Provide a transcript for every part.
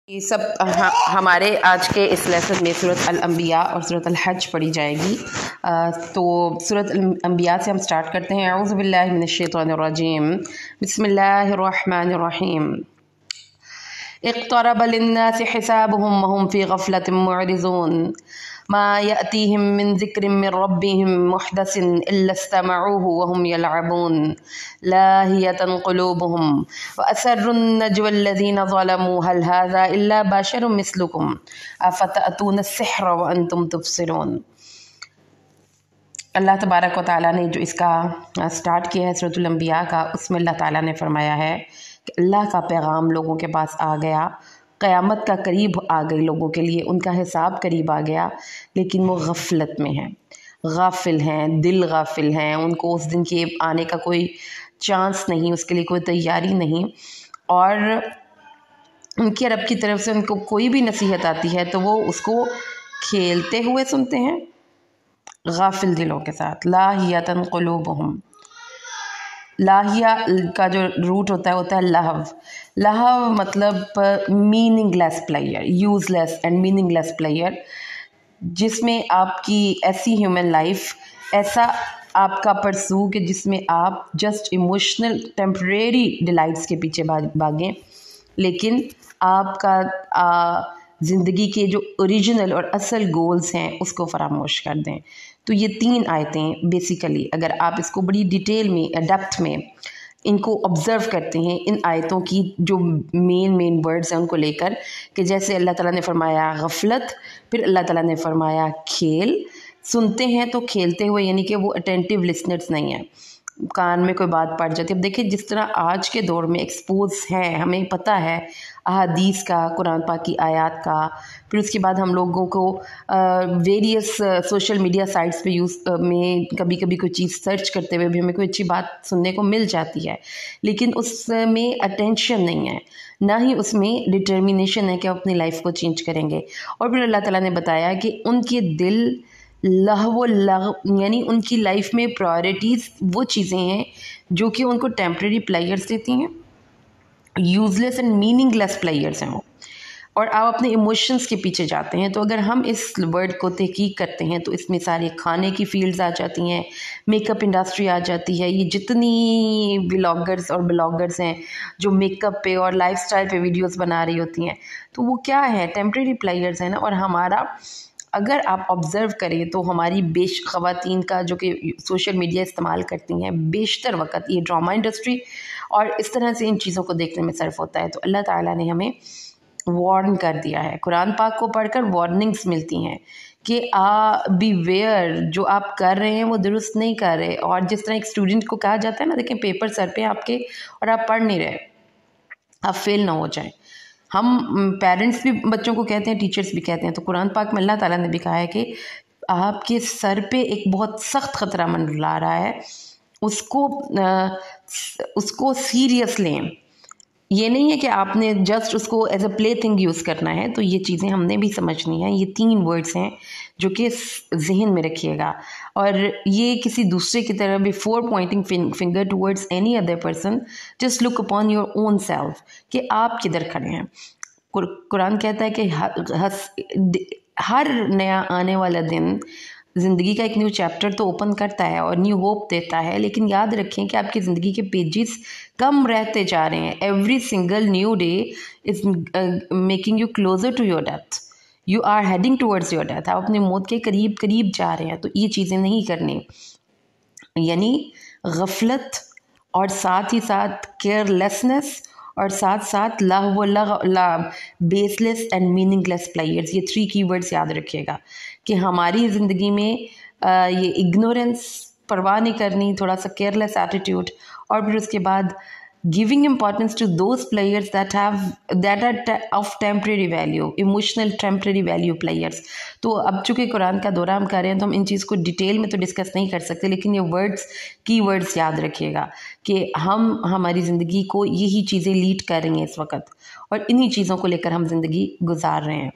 یہ سب ہمارے آج کے اس لیسن میں سورۃ الانبیاء اور سورۃ الحج پڑھی جائے گی۔ تو سورۃ الانبیاء سے ہم سٹارٹ کرتے ہیں۔ اعوذ باللہ من الشیطان الرجیم، بسم اللہ الرحمن الرحیم۔ اقترب للناس حسابهم وهم في غفلة معرضون ما يأتيهم من ذكر من ربهم محدث إلا استمعوه وهم يلعبون لاهية قلوبهم وأسروا النجوى الذين ظلموا هل هذا إلا بشر مثلكم أفتأتون السحر وأنتم تبصرون۔ اللہ تبارک و تعالیٰ نے جو اس کا سٹارٹ کیا ہے سورۃ الانبیاء کا، اس میں اللہ تعالیٰ نے فرمایا ہے کہ اللہ کا پیغام لوگوں کے پاس آ گیا، قیامت کا قریب آ گئی، لوگوں کے لیے ان کا حساب قریب آ گیا، لیکن وہ غفلت میں ہیں، غافل ہیں، دل غافل ہیں، ان کو اس دن کے آنے کا کوئی چانس نہیں، اس کے لیے کوئی تیاری نہیں، اور ان کے رب کی طرف سے ان کو کوئی بھی نصیحت آتی ہے تو وہ اس کو کھیلتے ہوئے سنتے ہیں، غافل دلوں کے ساتھ۔ لاہیۃ قلوبہم، لاہیہ کا جو روٹ ہوتا ہے لہو۔ لہو مطلب meaning less player, use less and meaning less player, جس میں آپ کی ایسی ہیومن لائف، ایسا آپ کا پرسو کہ جس میں آپ جسٹ ایموشنل ٹیمپریری ڈیلائٹس کے پیچھے بھاگیں، لیکن آپ کا زندگی کے جو اوریجنل اور اصل گولز ہیں اس کو فراموش کر دیں۔ تو یہ تین آیتیں بیسیکلی اگر آپ اس کو بڑی ڈیٹیل میں، ڈیپتھ میں ان کو آبزرو کرتے ہیں، ان آیتوں کی جو مین ورڈز ہیں ان کو لے کر، کہ جیسے اللہ تعالیٰ نے فرمایا غفلت، پھر اللہ تعالیٰ نے فرمایا کھیل، سنتے ہیں تو کھیلتے ہوئے، یعنی کہ وہ اٹینٹیو لسنرز نہیں ہیں، کان میں کوئی بات پڑ جاتی ہے۔ اب دیکھیں جس طرح آج کے دور میں ایکسپوز ہیں، ہمیں پتہ ہے احادیث کا، قرآن پاک کی آیات کا، پھر اس کے بعد ہم لوگوں کو ویریس سوشل میڈیا سائٹس پہ میں کبھی کبھی کوئی چیز سرچ کرتے ہوئے بھی ہمیں کوئی اچھی بات سننے کو مل جاتی ہے، لیکن اس میں اٹینشن نہیں ہے، نہ ہی اس میں ڈٹرمینیشن ہے کہ وہ اپنی لائف کو چینج کریں گے۔ اور پھر اللہ تعالیٰ نے بتایا کہ ان کے دل لہو یعنی ان کی لائف میں پرائرٹیز وہ چیزیں ہیں جو کہ ان کو ٹیمپریری پلیئرز دیتی ہیں، use less and meaningless players ہیں وہ، اور آپ اپنے ایموشنز کے پیچھے جاتے ہیں۔ تو اگر ہم اس ورڈ کو تحقیق کرتے ہیں تو اس میں سارے کھانے کی فیلڈز آ جاتی ہیں، میک اپ انڈسٹری آ جاتی ہے، یہ جتنی ولاگرز اور بلاگرز ہیں جو میک اپ پہ اور لائف سٹائل پہ ویڈیوز بنا رہی ہوتی ہیں، تو وہ کیا ہے؟ ٹیمپریری پلیئرز ہیں نا۔ اور ہمارا اگر آپ آبزرو کریں تو ہماری خواتین کا جو کہ سوشل میڈیا استعمال کرتی ہیں، بیشتر وقت یہ ڈرامہ انڈسٹری اور اس طرح سے ان چیزوں کو دیکھنے میں صرف ہوتا ہے۔ تو اللہ تعالیٰ نے ہمیں وارن کر دیا ہے، قرآن پاک کو پڑھ کر وارننگز ملتی ہیں کہ بی ویئر، جو آپ کر رہے ہیں وہ درست نہیں کر رہے۔ اور جس طرح ایک اسٹوڈنٹ کو کہا جاتا ہے نا، دیکھیں پیپر سر پہ آپ کے اور آپ پڑھ نہیں رہے، آپ فیل نہ ہو جائیں۔ ہم پیرنٹس بھی بچوں کو کہتے ہیں، ٹیچرز بھی کہتے ہیں، تو قرآن پاک میں اللہ تعالیٰ نے بھی کہا ہے کہ آپ کے سر پہ ایک بہت سخت خطرہ منڈلا رہا ہے، اس کو سیریس لیں۔ یہ نہیں ہے کہ آپ نے جسٹ اس کو as a play thing use کرنا ہے۔ تو یہ چیزیں ہم نے بھی سمجھنی ہیں۔ یہ تین ورڈز ہیں جو کہ ذہن میں رکھیے گا، اور یہ کسی دوسرے کی طرح before pointing finger towards any other person, just look upon your own self کہ آپ کدھر کھڑے ہیں۔ قرآن کہتا ہے کہ ہر نیا آنے والا دن زندگی کا ایک نیو چیپٹر تو اوپن کرتا ہے اور نیو ہوپ دیتا ہے، لیکن یاد رکھیں کہ آپ کی زندگی کے پیجز کم رہتے جا رہے ہیں۔ Every single new day is making you closer to your death, you are heading towards your death, آپ اپنے موت کے قریب جا رہے ہیں۔ تو یہ چیزیں نہیں کرنی، یعنی غفلت اور ساتھ ہی ساتھ کیئر لیسنس اور ساتھ baseless and meaningless players, یہ 3 کی ورڈز یاد رکھیے گا کہ ہماری زندگی میں یہ اگنورینس، پرواہ نہیں کرنی، تھوڑا سا کیئر لیس ایٹیٹیوڈ، اور پھر اس کے بعد giving importance to those players that are of temporary value, emotional temporary value players. تو اب چونکہ قرآن کا دورہ ہم کر رہے ہیں تو ہم ان چیز کو ڈیٹیل میں تو ڈسکس نہیں کر سکتے، لیکن یہ کی ورڈز یاد رکھیے گا کہ ہماری زندگی کو یہی چیزیں لیڈ کر رہی ہیں اس وقت، اور انہی چیزوں کو لے کر ہم زندگی گزار رہے ہیں۔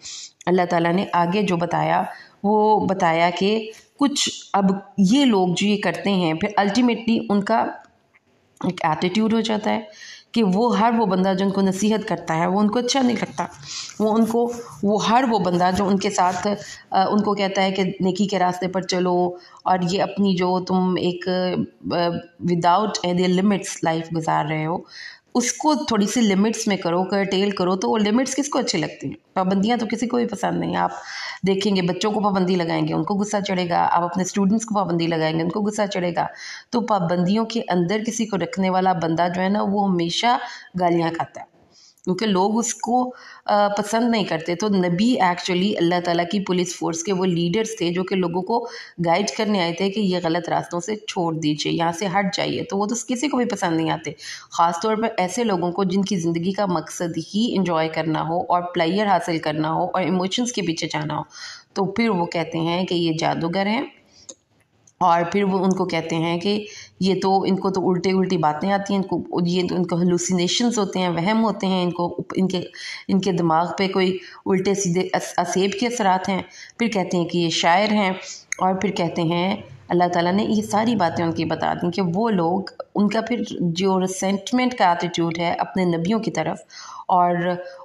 اللہ تعالیٰ نے آگے جو بتایا وہ بتایا کہ کچھ اب یہ لوگ جو یہ کرتے ہیں، پھر الٹیمیٹلی ان کا ایک ایٹیٹیوڈ ہو جاتا ہے کہ وہ ہر وہ بندہ جو ان کو نصیحت کرتا ہے وہ ان کو اچھا نہیں لگتا، وہ ہر وہ بندہ جو ان کے ساتھ ان کو کہتا ہے کہ نیکی کے راستے پر چلو، اور یہ اپنی جو تم ایک وداؤٹ اینی لمٹس لائف گزار رہے ہو، اس کو تھوڑی سی لمٹس میں کرو، کرٹیل کرو. تو وہ لمٹس کس کو اچھی لگتی ہیں؟ پابندیاں تو کسی کو بھی پسند نہیں. آپ دیکھیں گے بچوں کو پابندی لگائیں گے ان کو غصہ چڑھے گا، آپ اپنے اسٹوڈنٹس کو پابندی لگائیں گے ان کو غصہ چڑھے گا. تو پابندیوں کے اندر کسی کو رکھنے والا بندہ جو ہے نا وہ ہمیشہ گالیاں کھاتا ہے، کیونکہ لوگ اس کو پسند نہیں کرتے. تو نبی ایکچولی اللہ تعالیٰ کی پولیس فورس کے وہ لیڈرز تھے جو کہ لوگوں کو گائیڈ کرنے آئے تھے کہ یہ غلط راستوں سے چھوڑ دیجیے، یہاں سے ہٹ جائیے. تو وہ تو کسی کو بھی پسند نہیں آتے، خاص طور پر ایسے لوگوں کو جن کی زندگی کا مقصد ہی انجوائے کرنا ہو اور پلیئر حاصل کرنا ہو اور ایموشنز کے پیچھے جانا ہو. تو پھر وہ کہتے ہیں کہ یہ جادوگر ہیں، اور پھر وہ ان کو کہتے ہیں کہ یہ تو ان کو تو الٹی باتیں آتی ہیں، ان کو ہلوسینیشنز ہوتے ہیں، وہم ہوتے ہیں، ان کے دماغ پہ کوئی الٹے سیدھے اسیب کے اثرات ہیں. پھر کہتے ہیں کہ یہ شاعر ہیں، اور پھر کہتے ہیں اللہ تعالیٰ نے یہ ساری باتیں ان کی بتا دیں کہ وہ لوگ ان کا پھر جو ریسنٹمنٹ کا ایٹیٹیوڈ ہے اپنے نبیوں کی طرف اور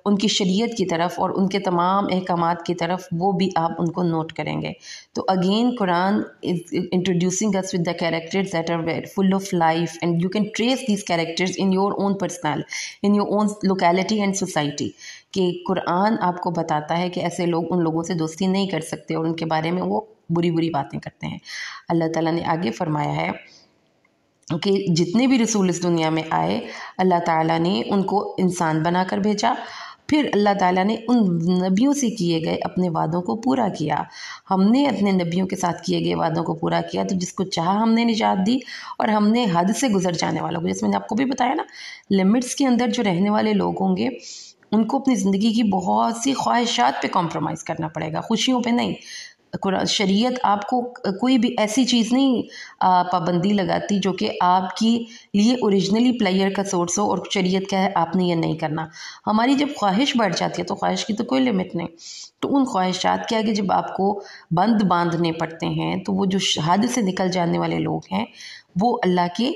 ان کی شریعت کی طرف اور ان کے تمام احکامات کی طرف، وہ بھی آپ ان کو نوٹ کریں گے. تو again Quran is introducing us with the characters that are very full of life, and you can trace these characters in your own in your own locality and society. کہ قرآن آپ کو بتاتا ہے کہ ایسے لوگ ان لوگوں سے دوستی نہیں کر سکتے اور ان کے بارے میں وہ بری باتیں کرتے ہیں. اللہ تعالیٰ نے آگے فرمایا ہے کہ جتنے بھی رسول اس دنیا میں آئے اللہ تعالیٰ نے ان کو انسان بنا کر بھیجا، پھر اللہ تعالیٰ نے ان نبیوں سے کیے گئے اپنے وعدوں کو پورا کیا. ہم نے اپنے نبیوں کے ساتھ کیے گئے وعدوں کو پورا کیا، تو جس کو چاہا ہم نے نجات دی، اور ہم نے حد سے گزر جانے والوں کو، جیسے میں نے آپ کو بھی بتایا نا، لمٹس کے اندر جو رہنے والے لوگ ہوں گے ان کو اپنی زندگی کی بہت سی خواہشات پہ کمپرومائز کرنا پڑے گا، خوشیوں پہ نہیں. شریعت آپ کو کوئی بھی ایسی چیز نہیں پابندی لگاتی جو کہ آپ کی لیے اوریجنلی پلیئر کا سورس ہو اور شریعت کیا ہے آپ نے یہ نہیں کرنا. ہماری جب خواہش بڑھ جاتی ہے تو خواہش کی تو کوئی لمٹ نہیں. تو ان خواہشات کے آگے جب آپ کو بند باندھنے پڑتے ہیں تو وہ جو حد سے نکل جانے والے لوگ ہیں وہ اللہ کے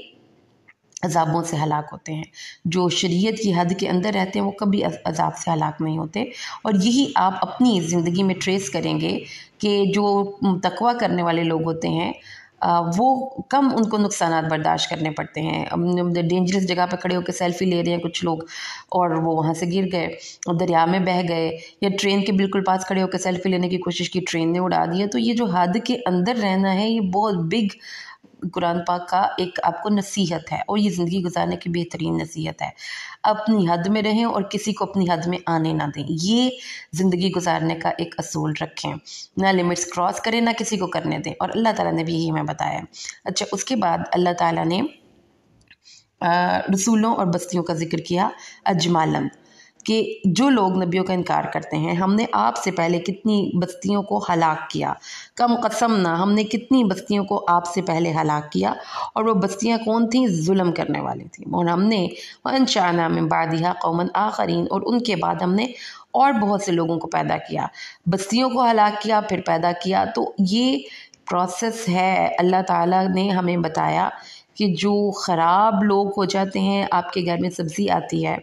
عذابوں سے ہلاک ہوتے ہیں. جو شریعت کی حد کے اندر رہتے ہیں وہ کبھی عذاب سے ہلاک نہیں ہوتے. اور یہی آپ اپنی زندگی میں ٹریس کریں گے کہ جو تقویٰ کرنے والے لوگ ہوتے ہیں وہ کم ان کو نقصانات برداشت کرنے پڑتے ہیں. ڈینجرس جگہ پہ کھڑے ہو کے سیلفی لے رہے ہیں کچھ لوگ اور وہ وہاں سے گر گئے اور دریا میں بہہ گئے، یا ٹرین کے بالکل پاس کھڑے ہو کے سیلفی لینے کی کوشش کی، ٹرین نے اڑا دیا. تو یہ جو حد کے اندر رہنا ہے یہ بہت بگ قرآن پاک کا ایک آپ کو نصیحت ہے، اور یہ زندگی گزارنے کی بہترین نصیحت ہے. اپنی حد میں رہیں اور کسی کو اپنی حد میں آنے نہ دیں، یہ زندگی گزارنے کا ایک اصول رکھیں. نہ لمٹس کراس کریں نہ کسی کو کرنے دیں، اور اللہ تعالیٰ نے بھی یہی ہمیں بتایا. اچھا، اس کے بعد اللہ تعالیٰ نے رسولوں اور بستیوں کا ذکر کیا اجمالاً، کہ جو لوگ نبیوں کا انکار کرتے ہیں ہم نے آپ سے پہلے کتنی بستیوں کو ہلاک کیا. کم قسم نہ، ہم نے کتنی بستیوں کو آپ سے پہلے ہلاک کیا، اور وہ بستیاں کون تھیں؟ ظلم کرنے والی تھیں. اور ہم نے وَأَنشَأْنَا مِن بَعْدِهَا قَوْمًا آخَرِينَ، اور ان کے بعد ہم نے اور بہت سے لوگوں کو پیدا کیا. بستیوں کو ہلاک کیا پھر پیدا کیا. تو یہ پروسیس ہے. اللہ تعالیٰ نے ہمیں بتایا کہ جو خراب لوگ ہو جاتے ہیں، آپ کے گھر میں سبزی آتی ہے،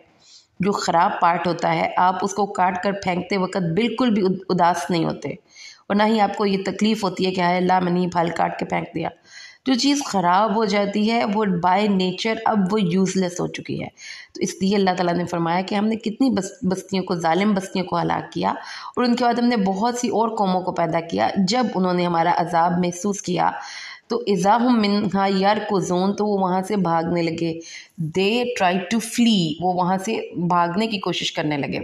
جو خراب پارٹ ہوتا ہے آپ اس کو کاٹ کر پھینکتے وقت بالکل بھی اداس نہیں ہوتے، اور نہ ہی آپ کو یہ تکلیف ہوتی ہے کہ ہائے اللہ میں نے پھل کاٹ کے پھینک دیا. جو چیز خراب ہو جاتی ہے وہ بائی نیچر اب وہ یوز لیس ہو چکی ہے. تو اس لیے اللہ تعالیٰ نے فرمایا کہ ہم نے کتنی بستیوں کو، ظالم بستیوں کو ہلاک کیا، اور ان کے بعد ہم نے بہت سی اور قوموں کو پیدا کیا. جب انہوں نے ہمارا عذاب محسوس کیا تو اذا ہم منہا یرکضون، تو وہ وہاں سے بھاگنے لگے. دے ٹرائی ٹو فلی، وہ وہاں سے بھاگنے کی کوشش کرنے لگے.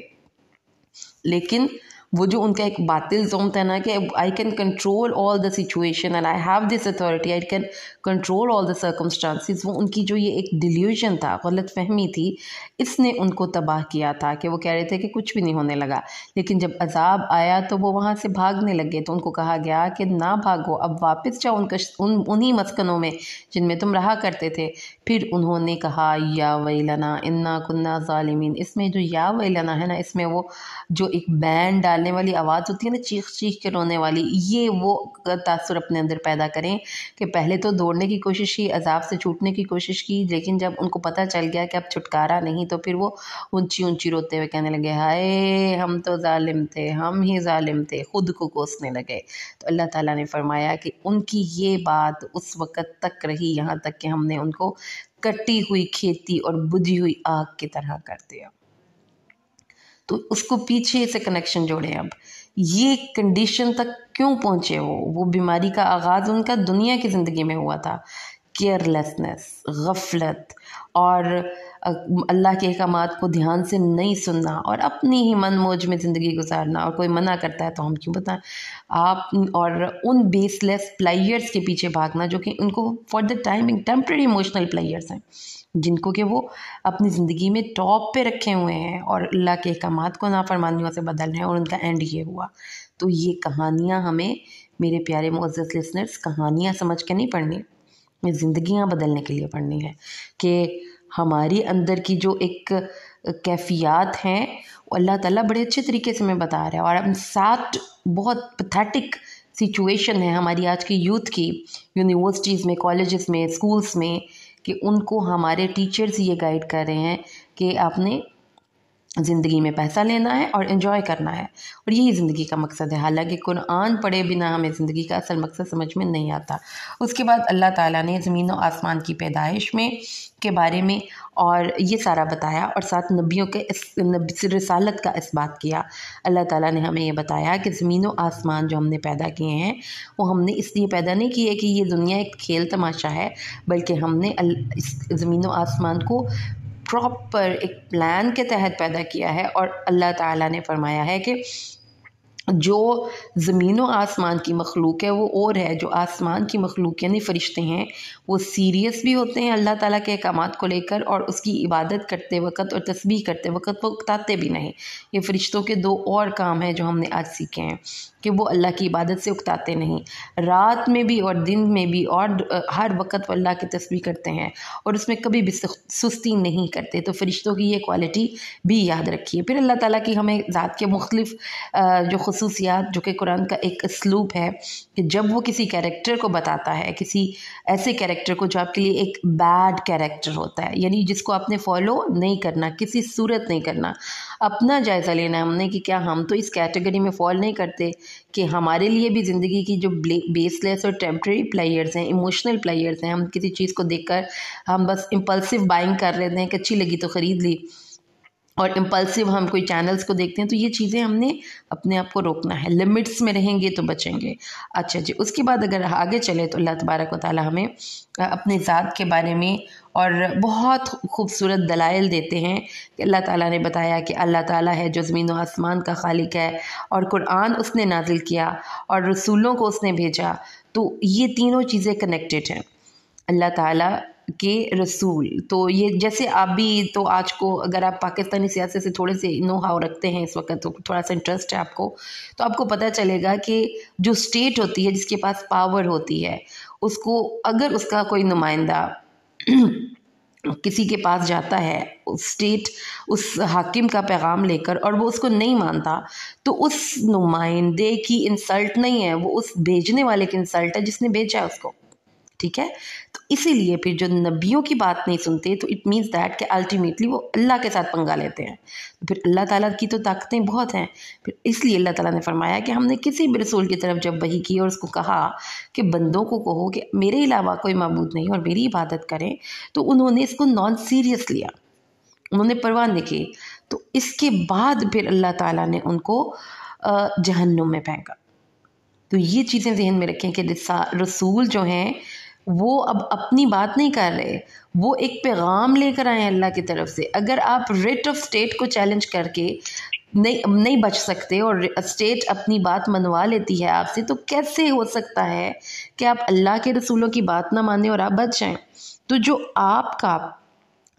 لیکن وہ جو ان کا ایک باطل زوم تھا نا کہ I can control all the situation and I have this authority, I can control all the circumstances, وہ ان کی جو یہ ایک ڈیلیوژن تھا، غلط فہمی تھی، اس نے ان کو تباہ کیا تھا کہ وہ کہہ رہے تھے کہ کچھ بھی نہیں ہونے لگا. لیکن جب عذاب آیا تو وہ وہاں سے بھاگنے لگے. تو ان کو کہا گیا کہ نہ بھاگو، اب واپس جاؤ انہی مسکنوں میں جن میں تم رہا کرتے تھے، پھر انہوں نے کہا یا ویلنا انا کننا ظالمین۔ اس میں جو یا ویلنا ہے نا، اس میں وہ جو ایک بینڈ ڈالنے والی آواز ہوتی ہے نا، چیخ چیخ کے رونے والی، یہ وہ تاثر اپنے اندر پیدا کریں کہ پہلے تو دوڑنے کی کوشش کی، عذاب سے چھوٹنے کی کوشش کی، لیکن جب ان کو پتہ چل گیا کہ اب چھٹکارا نہیں، تو پھر وہ اونچی اونچی روتے ہوئے کہنے لگے ہائے ہم تو ظالم تھے، ہم ہی ظالم تھے، خود کو کوسنے لگے۔ تو اللہ تعالیٰ نے فرمایا کہ ان کی یہ بات اس وقت تک رہی یہاں تک کہ ہم نے ان کو کٹی ہوئی کھیتی اور بجھی ہوئی آگ کی طرح کر دیا۔ تو اس کو پیچھے سے کنیکشن جوڑیں۔ اب یہ کنڈیشن تک کیوں پہنچے؟ وہ بیماری کا آغاز ان کا دنیا کی زندگی میں ہوا تھا، کیئرلیسنس، غفلت، اور اللہ کے احکامات کو دھیان سے نہیں سننا، اور اپنی ہی من موج میں زندگی گزارنا، اور کوئی منع کرتا ہے تو ہم کیوں بتائیں آپ، اور ان بیس لیس پلائرز کے پیچھے بھاگنا جو کہ ان کو for the timing temporary emotional pliers ہیں، جن کو کہ وہ اپنی زندگی میں ٹاپ پہ رکھے ہوئے ہیں اور اللہ کے احکامات کو نافرمانیوں سے بدل رہے ہیں، اور ان کا اینڈ یہ ہوا۔ تو یہ کہانیاں ہمیں، میرے پیارے معزز لسنرز، کہانیاں سمجھ کے نہیں پڑھنی، یہ زندگیاں بدلنے کے لیے پڑھنی ہے کہ ہماری اندر کی جو ایک کیفیات ہیں وہ اللہ تعالیٰ بڑے اچھے طریقے سے ہمیں بتا رہا ہے۔ اور ہم ساتھ بہت پتھیٹک سچویشن ہے ہماری آج کی یوتھ کی، یونیورسٹیز میں، کالجز میں، اسکولز میں، کہ ان کو ہمارے ٹیچرز یہ گائیڈ کر رہے ہیں کہ آپ نے زندگی میں پیسہ لینا ہے اور انجوائے کرنا ہے، اور یہی زندگی کا مقصد ہے۔ حالانکہ قرآن پڑھے بنا ہمیں زندگی کا اصل مقصد سمجھ میں نہیں آتا۔ اس کے بعد اللہ تعالیٰ نے زمین و آسمان کی پیدائش میں کے بارے میں اور یہ سارا بتایا، اور ساتھ نبیوں کے رسالت کا اثبات کیا۔ اللہ تعالیٰ نے ہمیں یہ بتایا کہ زمین و آسمان جو ہم نے پیدا کیے ہیں وہ ہم نے اس لیے پیدا نہیں کیے کہ یہ دنیا ایک کھیل تماشا ہے، بلکہ ہم نے اس زمین و آسمان کو پراپر ایک پلان کے تحت پیدا کیا ہے۔ اور اللہ تعالیٰ نے فرمایا ہے کہ جو زمین و آسمان کی مخلوق ہے وہ اور ہے، جو آسمان کی مخلوق یعنی فرشتے ہیں وہ سیریس بھی ہوتے ہیں اللہ تعالیٰ کے احکامات کو لے کر، اور اس کی عبادت کرتے وقت اور تسبیح کرتے وقت وہ اکتاتے بھی نہیں۔ یہ فرشتوں کے دو اور کام ہیں جو ہم نے آج سیکھے ہیں کہ وہ اللہ کی عبادت سے اکتاتے نہیں، رات میں بھی اور دن میں بھی، اور ہر وقت وہ اللہ کی تسبیح کرتے ہیں اور اس میں کبھی بھی سستی نہیں کرتے۔ تو فرشتوں کی یہ کوالٹی بھی یاد رکھیے۔ پھر اللہ تعالیٰ کی ہمیں ذات کے مختلف جو خصوصیات، جو کہ قرآن کا ایک اسلوب ہے کہ جب وہ کسی کیریکٹر کو بتاتا ہے، کسی ایسے کیریکٹر کو جو آپ کے لیے ایک بیڈ کیریکٹر ہوتا ہے، یعنی جس کو آپ نے فالو نہیں کرنا، کسی صورت نہیں کرنا، اپنا جائزہ لینا ہے ہم نے کہ کیا ہم تو اس کیٹیگری میں فال نہیں کرتے کہ ہمارے لیے بھی زندگی کی جو بیس لیس اور ٹیمپرری پلائرز ہیں، ایموشنل پلائرز ہیں، ہم کسی چیز کو دیکھ کر ہم بس امپلسو بائنگ کر رہے ہیں کہ اچھی لگی تو خرید لی، اور امپلسو ہم کوئی چینلز کو دیکھتے ہیں، تو یہ چیزیں ہم نے اپنے آپ کو روکنا ہے، لمٹس میں رہیں گے تو بچیں گے۔ اچھا جی، اس کے بعد اگر آگے چلے تو اللہ تبارک و تعالیٰ ہمیں اپنے ذات کے بارے میں اور بہت خوبصورت دلائل دیتے ہیں کہ اللہ تعالیٰ نے بتایا کہ اللہ تعالیٰ ہے جو زمین و آسمان کا خالق ہے، اور قرآن اس نے نازل کیا اور رسولوں کو اس نے بھیجا۔ تو یہ تینوں چیزیں کنیکٹڈ ہیں، اللہ تعالیٰ کے رسول۔ تو یہ جیسے آپ بھی تو آج کو اگر آپ پاکستانی سیاست سے تھوڑے سے نو ہاؤ رکھتے ہیں اس وقت، تو تھوڑا سا انٹرسٹ ہے آپ کو، تو آپ کو پتہ چلے گا کہ جو اسٹیٹ ہوتی ہے، جس کے پاس پاور ہوتی ہے، اس کو اگر اس کا کوئی نمائندہ کسی کے پاس جاتا ہے، اسٹیٹ اس حاکم کا پیغام لے کر، اور وہ اس کو نہیں مانتا، تو اس نمائندے کی انسلٹ نہیں ہے، وہ اس بھیجنے والے کی انسلٹ ہے جس نے بھیجا ہے اس کو، ٹھیک ہے؟ تو اسی لیے پھر جو نبیوں کی بات نہیں سنتے تو اٹ مینس دیٹ کہ الٹیمیٹلی وہ اللہ کے ساتھ پنگا لیتے ہیں۔ تو پھر اللہ تعالیٰ کی تو طاقتیں بہت ہیں، پھر اس لیے اللہ تعالیٰ نے فرمایا کہ ہم نے کسی بھی رسول کی طرف جب وحی کی اور اس کو کہا کہ بندوں کو کہو کہ میرے علاوہ کوئی معبود نہیں اور میری عبادت کریں، تو انہوں نے اس کو نان سیریس لیا، انہوں نے پرواہ نہیں کی۔ تو اس کے بعد پھر اللہ تعالیٰ نے ان کو جہنم میں پھینکا۔ تو یہ چیزیں ذہن میں رکھیں کہ رسول جو ہیں وہ اب اپنی بات نہیں کر رہے، وہ ایک پیغام لے کر آئے ہیں اللہ کی طرف سے۔ اگر آپ ریٹ آف اسٹیٹ کو چیلنج کر کے نہیں بچ سکتے اور اسٹیٹ اپنی بات منوا لیتی ہے آپ سے، تو کیسے ہو سکتا ہے کہ آپ اللہ کے رسولوں کی بات نہ مانیں اور آپ بچ جائیں؟ تو جو آپ کا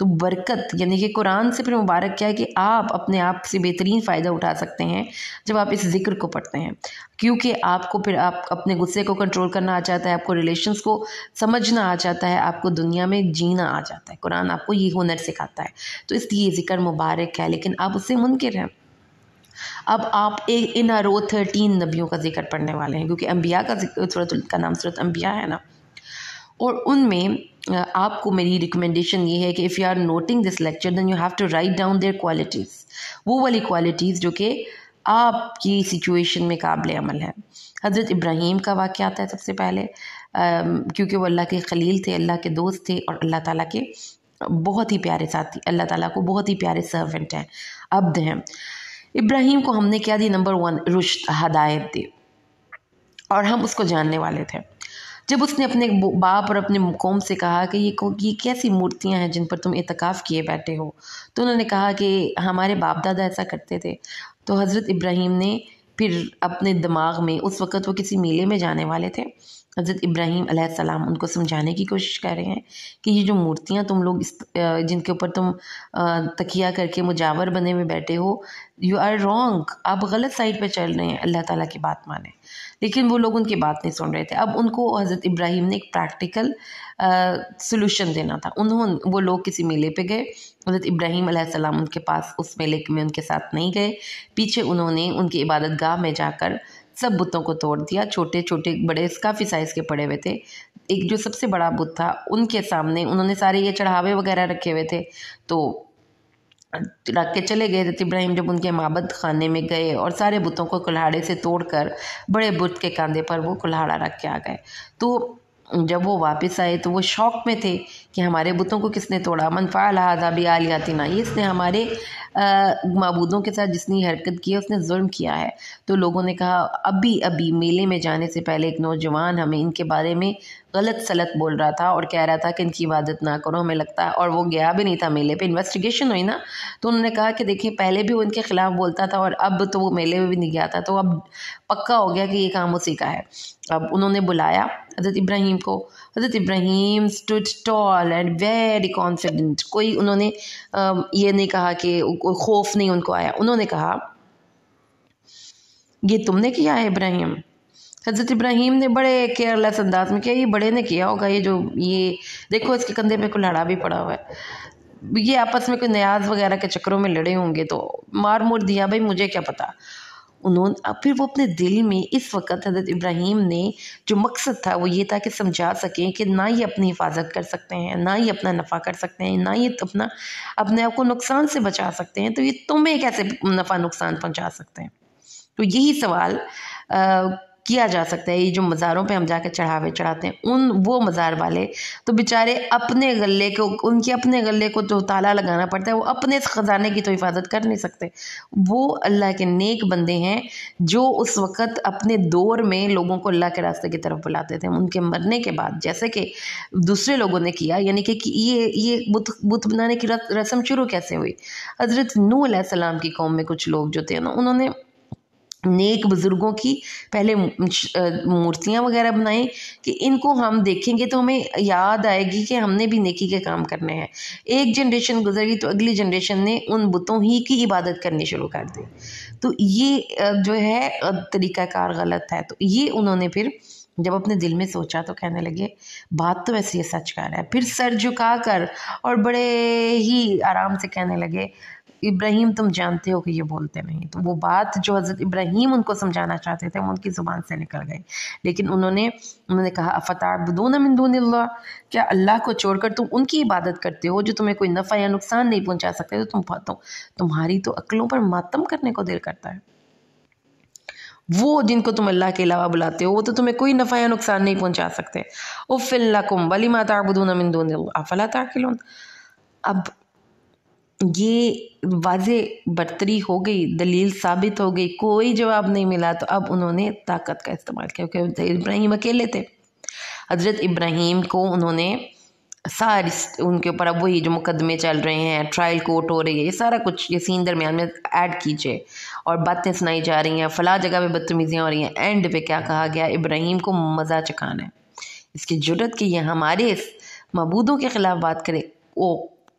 تو برکت یعنی کہ قرآن سے پھر مبارک کیا ہے کہ آپ اپنے آپ سے بہترین فائدہ اٹھا سکتے ہیں جب آپ اس ذکر کو پڑھتے ہیں، کیونکہ آپ کو پھر آپ اپنے غصے کو کنٹرول کرنا آ جاتا ہے، آپ کو ریلیشنز کو سمجھنا آ جاتا ہے، آپ کو دنیا میں جینا آ جاتا ہے۔ قرآن آپ کو یہ ہنر سکھاتا ہے، تو اس لیے یہ ذکر مبارک ہے، لیکن آپ اس سے منکر ہیں۔ اب آپ ان رو 13 نبیوں کا ذکر پڑھنے والے ہیں، کیونکہ انبیاء کا سورۃ کا نام سورۃ انبیاء ہے نا، اور ان میں آپ کو میری ریکمنڈیشن یہ ہے کہ if you are noting this lecture then you have to write down their qualities, وہ والی کوالٹیز جو کہ آپ کی سچویشن میں قابل عمل ہے۔ حضرت ابراہیم کا واقعہ آتا ہے سب سے پہلے، کیونکہ وہ اللہ کے خلیل تھے، اللہ کے دوست تھے، اور اللہ تعالیٰ کے بہت ہی پیارے ساتھی، اللہ تعالیٰ کو بہت ہی پیارے سرونٹ ہیں، عبد ہیں۔ ابراہیم کو ہم نے کیا دی؟ نمبر 1 رشد، ہدایت دی، اور ہم اس کو جاننے والے تھے۔ جب اس نے اپنے باپ اور اپنے قوم سے کہا کہ یہ کیسی مورتیاں ہیں جن پر تم اعتکاف کیے بیٹھے ہو، تو انہوں نے کہا کہ ہمارے باپ دادا ایسا کرتے تھے۔ تو حضرت ابراہیم نے پھر اپنے دماغ میں، اس وقت وہ کسی میلے میں جانے والے تھے، حضرت ابراہیم علیہ السلام ان کو سمجھانے کی کوشش کر رہے ہیں کہ یہ جو مورتیاں تم لوگ جن کے اوپر تم تکیہ کر کے مجاور بنے ہوئے بیٹھے ہو، یو آر رانگ، آپ غلط سائڈ پہ چل رہے ہیں، اللہ تعالیٰ کی بات مانیں۔ لیکن وہ لوگ ان کی بات نہیں سن رہے تھے۔ اب ان کو حضرت ابراہیم نے ایک پریکٹیکل سلوشن دینا تھا۔ وہ لوگ کسی میلے پہ گئے، حضرت ابراہیم علیہ السلام ان کے پاس اس میلے میں ان کے ساتھ نہیں گئے، پیچھے انہوں نے ان کی عبادت گاہ میں جا کر سب بتوں کو توڑ دیا، چھوٹے چھوٹے بڑے کافی سائز کے پڑے ہوئے تھے۔ ایک جو سب سے بڑا بت تھا ان کے سامنے انہوں نے سارے یہ چڑھاوے وغیرہ رکھے ہوئے تھے، تو رکھ کے چلے گئے۔ حضرت ابراہیم جب ان کے معبد خانے میں گئے اور سارے بتوں کو کلہاڑے سے توڑ کر بڑے بت کے کاندھے پر وہ کلہاڑا رکھ کے آ گئے، تو جب وہ واپس آئے تو وہ شوق میں تھے کہ ہمارے بتوں کو کس نے توڑا؟ من فعل ھذا بآلہتنا، یہ اس نے ہمارے معبودوں کے ساتھ جس نے حرکت کی ہے اس نے ظلم کیا ہے۔ تو لوگوں نے کہا ابھی میلے میں جانے سے پہلے ایک نوجوان ہمیں ان کے بارے میں غلط سلط بول رہا تھا اور کہہ رہا تھا کہ ان کی عبادت نہ کرو، ہمیں لگتا ہے، اور وہ گیا بھی نہیں تھا میلے پہ، انویسٹیگیشن ہوئی نا، تو انہوں نے کہا کہ دیکھیں پہلے بھی وہ ان کے خلاف بولتا تھا اور اب تو وہ میلے میں بھی نہیں گیا تھا، تو اب پکا ہو گیا کہ یہ کام اسی کا ہے۔ اب انہوں نے بلایا حضرت ابراہیم کو، حضرت ابراہیم stood tall and very confident، کوئی انہوں نے یہ نہیں کہا کہ کوئی خوف نہیں ان کو آیا، انہوں نے کہا یہ تم نے کیا ہے ابراہیم؟ حضرت ابراہیم نے بڑے کیئرلیس انداز میں کیا، یہ بڑے نے کیا ہوگا، یہ دیکھو اس کے کندھے پہ کلہاڑا بھی پڑا ہوا ہے، یہ آپس میں کوئی نیاز وغیرہ کے چکروں میں لڑے ہوں گے تو مار مور دیا، بھائی مجھے کیا پتا۔ پھر وہ اپنے دل میں اس وقت حضرت ابراہیم نے جو مقصد تھا وہ یہ تھا کہ سمجھا سکیں کہ نہ یہ اپنی حفاظت کر سکتے ہیں، نہ یہ اپنا نفع کر سکتے ہیں، نہ یہ اپنے آپ کو نقصان سے بچا سکتے ہیں، تو یہ تمہیں کیسے نفع نقصان پہنچا سکتے ہیں؟ تو یہی سوال کیا جا سکتا ہے۔ یہ جو مزاروں پہ ہم جا کے چڑھاوے چڑھاتے ہیں، وہ مزار والے تو بیچارے اپنے غلے کو، ان کے اپنے غلے کو جو تالا لگانا پڑتا ہے، وہ اپنے خزانے کی تو حفاظت کر نہیں سکتے۔ وہ اللہ کے نیک بندے ہیں جو اس وقت اپنے دور میں لوگوں کو اللہ کے راستے کی طرف بلاتے تھے، ان کے مرنے کے بعد جیسے کہ دوسرے لوگوں نے کیا، یعنی کہ یہ بت بنانے کی رسم شروع کیسے ہوئی؟ حضرت نوح علیہ السلام کی قوم میں کچھ لوگ جو تھے نا، انہوں نے نیک بزرگوں کی پہلے مورتیاں وغیرہ بنائیں کہ ان کو ہم دیکھیں گے تو ہمیں یاد آئے گی کہ ہم نے بھی نیکی کے کام کرنے ہیں۔ ایک جنریشن گزری تو اگلی جنریشن نے ان بتوں ہی کی عبادت کرنی شروع کر دی، تو یہ جو ہے طریقہ کار غلط ہے۔ تو یہ انہوں نے پھر جب اپنے دل میں سوچا تو کہنے لگے بات تو ویسے یہ سچ کہہ رہا ہے، پھر سر جھکا کر اور بڑے ہی آرام سے کہنے لگے ابراہیم تم جانتے ہو کہ یہ بولتے نہیں۔ تو وہ بات جو حضرت ابراہیم ان کو سمجھانا چاہتے تھے وہ ان کی زبان سے نکل گئی، لیکن انہوں نے کہا افتعبدون من دون اللہ، کیا اللہ کو چھوڑ کر تم ان کی عبادت کرتے ہو جو تمہیں کوئی نفع یا نقصان نہیں پہنچا سکتے؟ تو تمہاری تو عقلوں پر ماتم کرنے کو دل کرتا ہے۔ وہ جن کو تم اللہ کے علاوہ بلاتے ہو وہ تو تمہیں کوئی نفع یا نقصان نہیں پہنچا سکتے۔ اف لکم ولما تعبدون من دون اللہ افلا تعقلون۔ اب یہ واضح برتری ہو گئی، دلیل ثابت ہو گئی، کوئی جواب نہیں ملا، تو اب انہوں نے طاقت کا استعمال کیا، کیونکہ ابراہیم اکیلے تھے۔ حضرت ابراہیم کو انہوں نے ساری ان کے اوپر اب وہی جو مقدمے چل رہے ہیں، ٹرائل کورٹ ہو رہی ہے، یہ سارا کچھ یہ سین درمیان میں ایڈ کیجئے، اور باتیں سنائی جا رہی ہیں، فلاں جگہ پہ بدتمیزیاں ہو رہی ہیں، اینڈ پہ کیا کہا گیا؟ ابراہیم کو مزہ چکھانا ہے، اس کی جرت کہ یہ ہمارے معبودوں کے خلاف بات کرے۔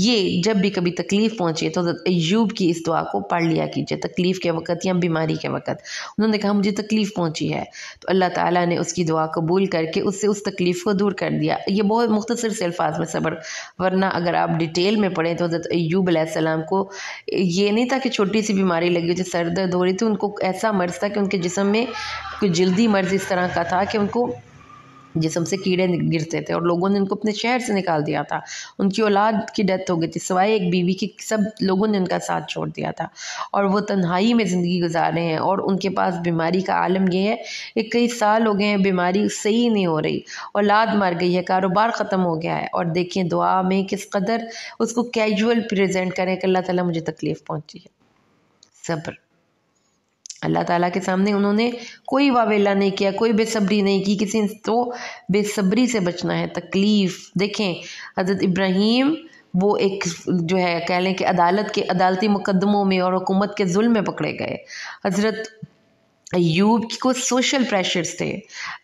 یہ جب بھی کبھی تکلیف پہنچے تو حضرت ایوب کی اس دعا کو پڑھ لیا کیجیے، تکلیف کے وقت یا بیماری کے وقت۔ انہوں نے کہا مجھے تکلیف پہنچی ہے، تو اللہ تعالیٰ نے اس کی دعا قبول کر کے اس سے اس تکلیف کو دور کر دیا۔ یہ بہت مختصر سے الفاظ میں صبر، ورنہ اگر آپ ڈیٹیل میں پڑھیں تو حضرت ایوب علیہ السلام کو یہ نہیں تھا کہ چھوٹی سی بیماری لگی جو سر درد ہو رہی تھی، ان کو ایسا مرض تھا کہ ان کے جسم میں کوئی جلدی مرض اس طرح کا تھا کہ ان کو جسم سے کیڑے گرتے تھے اور لوگوں نے ان کو اپنے شہر سے نکال دیا تھا، ان کی اولاد کی ڈیتھ ہو گئی تھی، سوائے ایک بیوی کی سب لوگوں نے ان کا ساتھ چھوڑ دیا تھا، اور وہ تنہائی میں زندگی گزار رہے ہیں، اور ان کے پاس بیماری کا عالم یہ ہے کہ کئی سال ہو گئے ہیں بیماری صحیح نہیں ہو رہی، اولاد مر گئی ہے، کاروبار ختم ہو گیا ہے، اور دیکھیں دعا میں کس قدر اس کو کیجول پریزنٹ کریں کہ اللہ تعالیٰ مجھے تکلیف پہنچی ہے۔ صبر، اللہ تعالیٰ کے سامنے انہوں نے کوئی واویلا نہیں کیا، کوئی بے صبری نہیں کی، کسی تو بے صبری سے بچنا ہے۔ تکلیف دیکھیں حضرت ابراہیم وہ ایک جو ہے کہہ لیں کہ عدالتی مقدموں میں اور حکومت کے ظلم میں پکڑے گئے، حضرت ایوب کو سوشل پریشرز تھے،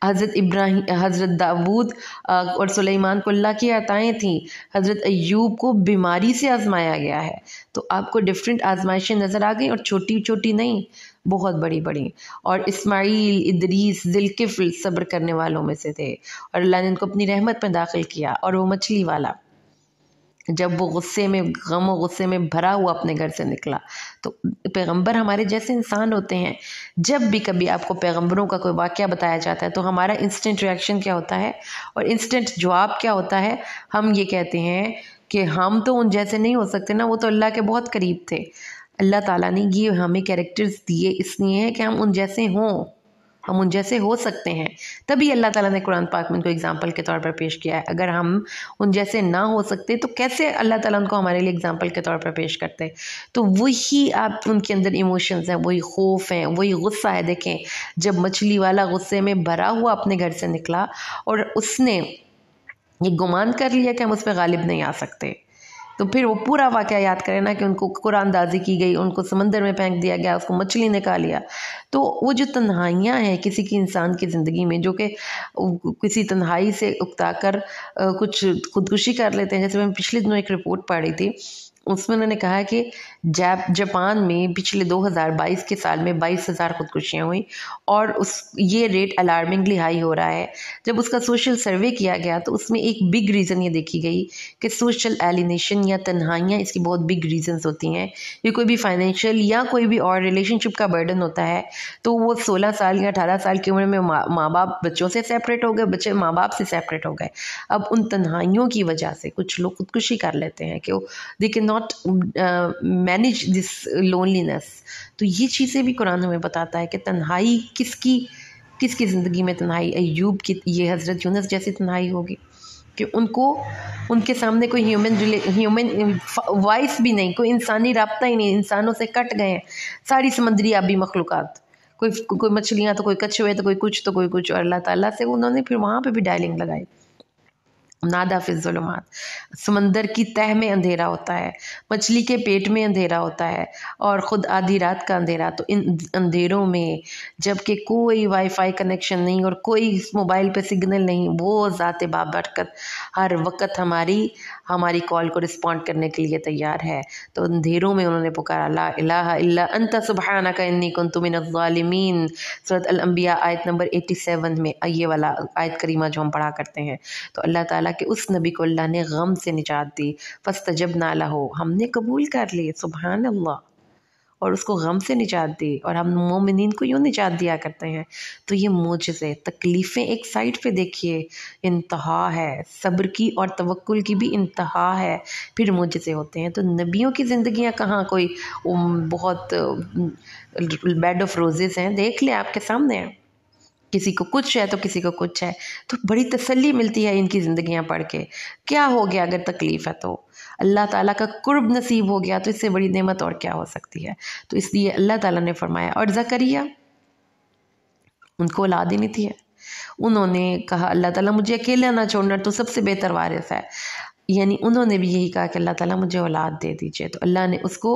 حضرت داود اور سلیمان کو اللہ کی عطائیں تھیں، حضرت ایوب کو بیماری سے آزمایا گیا ہے، تو آپ کو ڈفرینٹ آزمائشیں نظر آ گئیں، اور چھوٹی چھوٹی نہیں، بہت بڑی بڑی۔ اور اسماعیل، ادریس، ذوالکفل صبر کرنے والوں میں سے تھے، اور اللہ نے ان کو اپنی رحمت میں داخل کیا۔ اور وہ مچھلی والا جب وہ غصے میں، غم و غصے میں بھرا ہوا اپنے گھر سے نکلا، تو پیغمبر ہمارے جیسے انسان ہوتے ہیں، جب بھی کبھی آپ کو پیغمبروں کا کوئی واقعہ بتایا جاتا ہے تو ہمارا انسٹنٹ ریاکشن کیا ہوتا ہے اور انسٹنٹ جواب کیا ہوتا ہے؟ ہم یہ کہتے ہیں کہ ہم تو ان جیسے نہیں ہو سکتے نا، وہ تو اللہ کے بہت قریب تھے۔ اللہ تعالیٰ نے یہ ہمیں کیریکٹرز دیے اس لیے ہیں کہ ہم ان جیسے ہوں، ہم ان جیسے ہو سکتے ہیں، تبھی اللہ تعالیٰ نے قرآن پاک میں ان کو اگزامپل کے طور پر پیش کیا ہے۔ اگر ہم ان جیسے نہ ہو سکتے تو کیسے اللہ تعالیٰ ان کو ہمارے لیے اگزامپل کے طور پر پیش کرتے؟ تو وہی آپ ان کے اندر ایموشنز ہیں، وہی خوف ہیں، وہی غصہ ہے۔ دیکھیں جب مچھلی والا غصے میں بھرا ہوا اپنے گھر سے نکلا اور اس نے یہ گمان کر لیا کہ ہم اس پہ غالب نہیں آ سکتے، تو پھر وہ پورا واقعہ یاد کرے نا کہ ان کو قرآن اندازی کی گئی، ان کو سمندر میں پھینک دیا گیا، اس کو مچھلی نے کھا لیا۔ تو وہ جو تنہائیاں ہیں کسی کی انسان کی زندگی میں، جو کہ کسی تنہائی سے اکتا کر کچھ خودکشی کر لیتے ہیں، جیسے میں پچھلے دنوں ایک رپورٹ پڑھ رہی تھی، اس میں انہوں نے کہا کہ جاپان میں پچھلے 2022 کے سال میں 22,000 خودکشیاں ہوئیں، اور یہ ریٹ الارمنگلی ہائی ہو رہا ہے۔ جب اس کا سوشل سروے کیا گیا تو اس میں ایک بگ ریزن یہ دیکھی گئی کہ سوشل ایلینیشن یا تنہائیاں اس کی بہت بگ ریزنز ہوتی ہیں۔ یہ کوئی بھی فائنینشیل یا کوئی بھی اور ریلیشن شپ کا برڈن ہوتا ہے، تو وہ 16 سال یا 18 سال کی عمر میں ماں باپ بچوں سے سیپریٹ ہو گئے، بچے ماں باپ سے سیپریٹ ہو گئے۔ اب ان تنہائیوں کی وجہ سے کچھ لوگ خودکشی کر لیتے ہیں کہ they cannot manage this loneliness۔ تو یہ چیزیں بھی قرآن ہمیں بتاتا ہے کہ تنہائی کس کی زندگی میں تنہائی، ایوب کی یہ حضرت یونس جیسی تنہائی ہوگی کہ ان کے سامنے کوئی ہیومن وائس بھی نہیں، کوئی انسانی رابطہ ہی نہیں، انسانوں سے کٹ گئے ہیں ساری سمندری آبی مخلوقات، کوئی مچھلیاں تو کوئی کچھوے تو کوئی کچھ تو کوئی کچھ، اور اللہ تعالیٰ سے انہوں نے پھر وہاں پہ بھی ڈائلنگ لگائی۔ نادا فی الظلمات، سمندر کی تہہ میں اندھیرا ہوتا ہے، مچھلی کے پیٹ میں اندھیرا ہوتا ہے، اور خود آدھی رات کا اندھیرا۔ تو ان اندھیروں میں جب کہ کوئی وائی فائی کنیکشن نہیں اور کوئی موبائل پہ سگنل نہیں، وہ ذات بابرکت ہر وقت ہماری کال کو رسپونڈ کرنے کے لیے تیار ہے۔ تو اندھیروں میں انہوں نے پکارا لا الہ الا انت سبحانک انی کنت من الظالمین، سورۃ الانبیاء آیت نمبر 87 میں یہ والا آیت کریمہ جو ہم پڑھا کرتے ہیں۔ تو اللہ تعالیٰ کہ اس نبی کو اللہ نے غم سے نجات دی، فاستجبنا لہ، ہم نے قبول کر لی، سبحان اللہ، اور اس کو غم سے نجات دی، اور ہم مومنین کو یوں نجات دیا کرتے ہیں۔ تو یہ معجزے، تکلیفیں ایک سائڈ پہ دیکھیے انتہا ہے، صبر کی اور توکل کی بھی انتہا ہے، پھر معجزے ہوتے ہیں۔ تو نبیوں کی زندگیاں کہاں کوئی بہت بیڈ آف روزز ہیں، دیکھ لیں آپ کے سامنے ہیں، کسی کو کچھ ہے تو کسی کو کچھ ہے، تو بڑی تسلی ملتی ہے ان کی زندگیاں پڑھ کے۔ کیا ہو گیا اگر تکلیف ہے تو اللہ تعالیٰ کا قرب نصیب ہو گیا، تو اس سے بڑی نعمت اور کیا ہو سکتی ہے؟ تو اس لیے اللہ تعالیٰ نے فرمایا، اور زکریا ان کو اولاد ہی نہیں تھی ہے، انہوں نے کہا اللہ تعالیٰ مجھے اکیلا نہ چھوڑنا، تو سب سے بہتر وارث ہے۔ یعنی انہوں نے بھی یہی کہا کہ اللہ تعالیٰ مجھے اولاد دے دیجئے، تو اللہ نے اس کو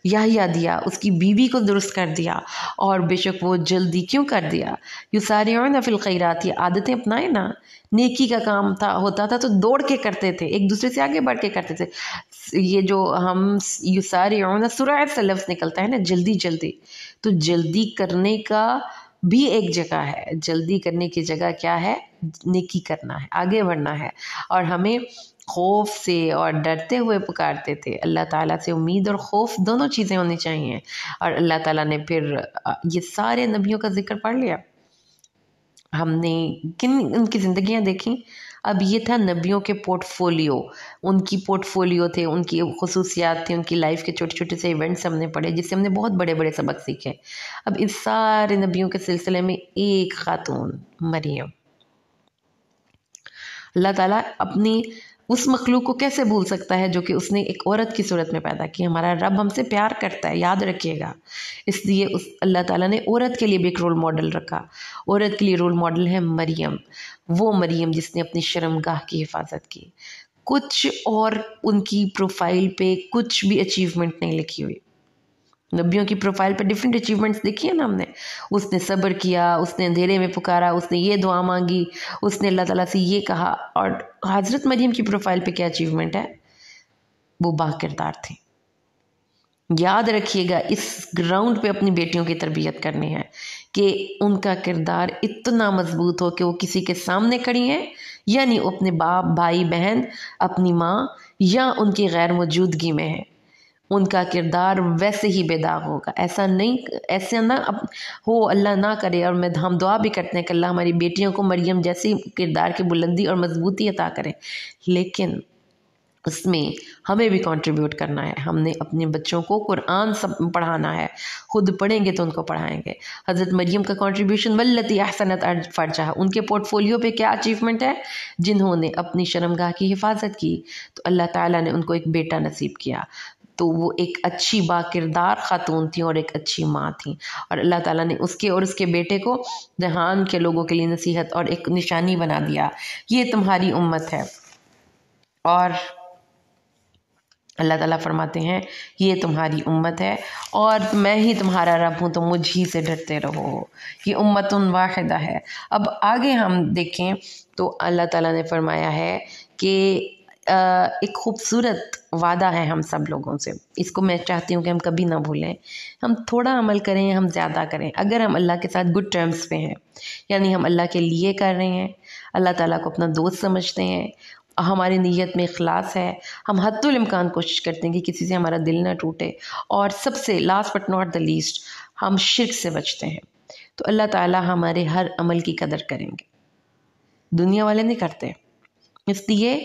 یحییٰ دیا، اس کی بیوی کو درست کر دیا، اور بے شک وہ جلدی کیوں کر دیا، یسارعون فی الخیرات، یہ عادتیں اپنائیں نا، نیکی کا کام ہوتا تھا تو دوڑ کے کرتے تھے، ایک دوسرے سے آگے بڑھ کے کرتے تھے. یہ جو ہم یسارعون سرعت سے لفظ نکلتا ہے نا، جلدی جلدی، تو جلدی کرنے کا بھی ایک جگہ ہے، جلدی کرنے کی جگہ کیا ہے؟ نیکی کرنا ہے، آگے بڑھنا ہے. اور ہمیں خوف سے اور ڈرتے ہوئے پکارتے تھے. اللہ تعالیٰ سے امید اور خوف دونوں چیزیں ہونی چاہیے. اور اللہ تعالیٰ نے پھر یہ سارے نبیوں کا ذکر پڑھ لیا. ہم نے ان کی زندگیاں دیکھیں. اب یہ تھا نبیوں کے پورٹ فولیو، ان کی پورٹ فولیو تھے، ان کی خصوصیات تھیں، ان کی لائف کے چھوٹے چھوٹے سے ایونٹس ہم نے پڑھے جس سے ہم نے بہت بڑے بڑے سبق سیکھے. اب اس سارے نبیوں کے سلسلے میں ایک خاتون مریم. اللہ تعالیٰ اپنی اس مخلوق کو کیسے بھول سکتا ہے جو کہ اس نے ایک عورت کی صورت میں پیدا کی. ہمارا رب ہم سے پیار کرتا ہے، یاد رکھیے گا. اس لیے اللہ تعالیٰ نے عورت کے لیے بھی ایک رول ماڈل رکھا. عورت کے لیے رول ماڈل ہے مریم، وہ مریم جس نے اپنی شرمگاہ کی حفاظت کی. کچھ اور ان کی پروفائل پہ کچھ بھی اچیومنٹ نہیں لکھی ہوئی. نبیوں کی پروفائل پہ ڈیفرنٹ اچیومنٹس دیکھی ہے نا ہم نے. اس نے صبر کیا، اس نے اندھیرے میں پکارا، اس نے یہ دعا مانگی، اس نے اللہ تعالیٰ سے یہ کہا. اور حضرت مریم کی پروفائل پہ کیا اچیومنٹ ہے؟ وہ با کردار تھی. یاد رکھیے گا اس گراؤنڈ پہ اپنی بیٹیوں کی تربیت کرنی ہے کہ ان کا کردار اتنا مضبوط ہو کہ وہ کسی کے سامنے کھڑی ہیں، یعنی اپنے باپ، بھائی، بہن، اپنی ماں یا ان کی غیر موجودگی میں ہیں، ان کا کردار ویسے ہی بے داغ ہوگا. ایسا نہ ہو، اللہ نہ کرے. اور ہم دعا بھی کرتے ہیں کہ اللہ ہماری بیٹیوں کو مریم جیسی کردار کی بلندی اور مضبوطی عطا کرے. لیکن اس میں ہمیں بھی کنٹریبیوٹ کرنا ہے. ہم نے اپنے بچوں کو قرآن پڑھانا ہے، خود پڑھیں گے تو ان کو پڑھائیں گے. حضرت مریم کا کنٹریبیوشن واللتی احسنت فرجها، ان کے پورٹ فولیو پہ کیا اچیومنٹ ہے؟ جنہوں نے اپنی شرمگاہ کی حفاظت کی تو اللہ تعالیٰ نے ان کو ایک بیٹا نصیب کیا. تو وہ ایک اچھی با کردار خاتون تھیں اور ایک اچھی ماں تھیں. اور اللہ تعالیٰ نے اس کے اور اس کے بیٹے کو جہان کے لوگوں کے لیے نصیحت اور ایک نشانی بنا دیا. یہ تمہاری امت ہے. اور اللہ تعالیٰ فرماتے ہیں یہ تمہاری امت ہے اور میں ہی تمہارا رب ہوں، تو مجھ ہی سے ڈرتے رہو. یہ امت واحدہ ہے. اب آگے ہم دیکھیں تو اللہ تعالیٰ نے فرمایا ہے کہ ایک خوبصورت وعدہ ہے ہم سب لوگوں سے. اس کو میں چاہتی ہوں کہ ہم کبھی نہ بھولیں. ہم تھوڑا عمل کریں، ہم زیادہ کریں. اگر ہم اللہ کے ساتھ گڈ ٹرمز پہ ہیں، یعنی ہم اللہ کے لیے کر رہے ہیں، اللہ تعالیٰ کو اپنا دوست سمجھتے ہیں، ہماری نیت میں اخلاص ہے، ہم حد الامکان کوشش کرتے ہیں کہ کسی سے ہمارا دل نہ ٹوٹے، اور سب سے last but not the least ہم شرک سے بچتے ہیں، تو اللہ تعالیٰ ہمارے ہر عمل کی قدر کریں گے. دنیا والے نہیں کرتے. اس لیے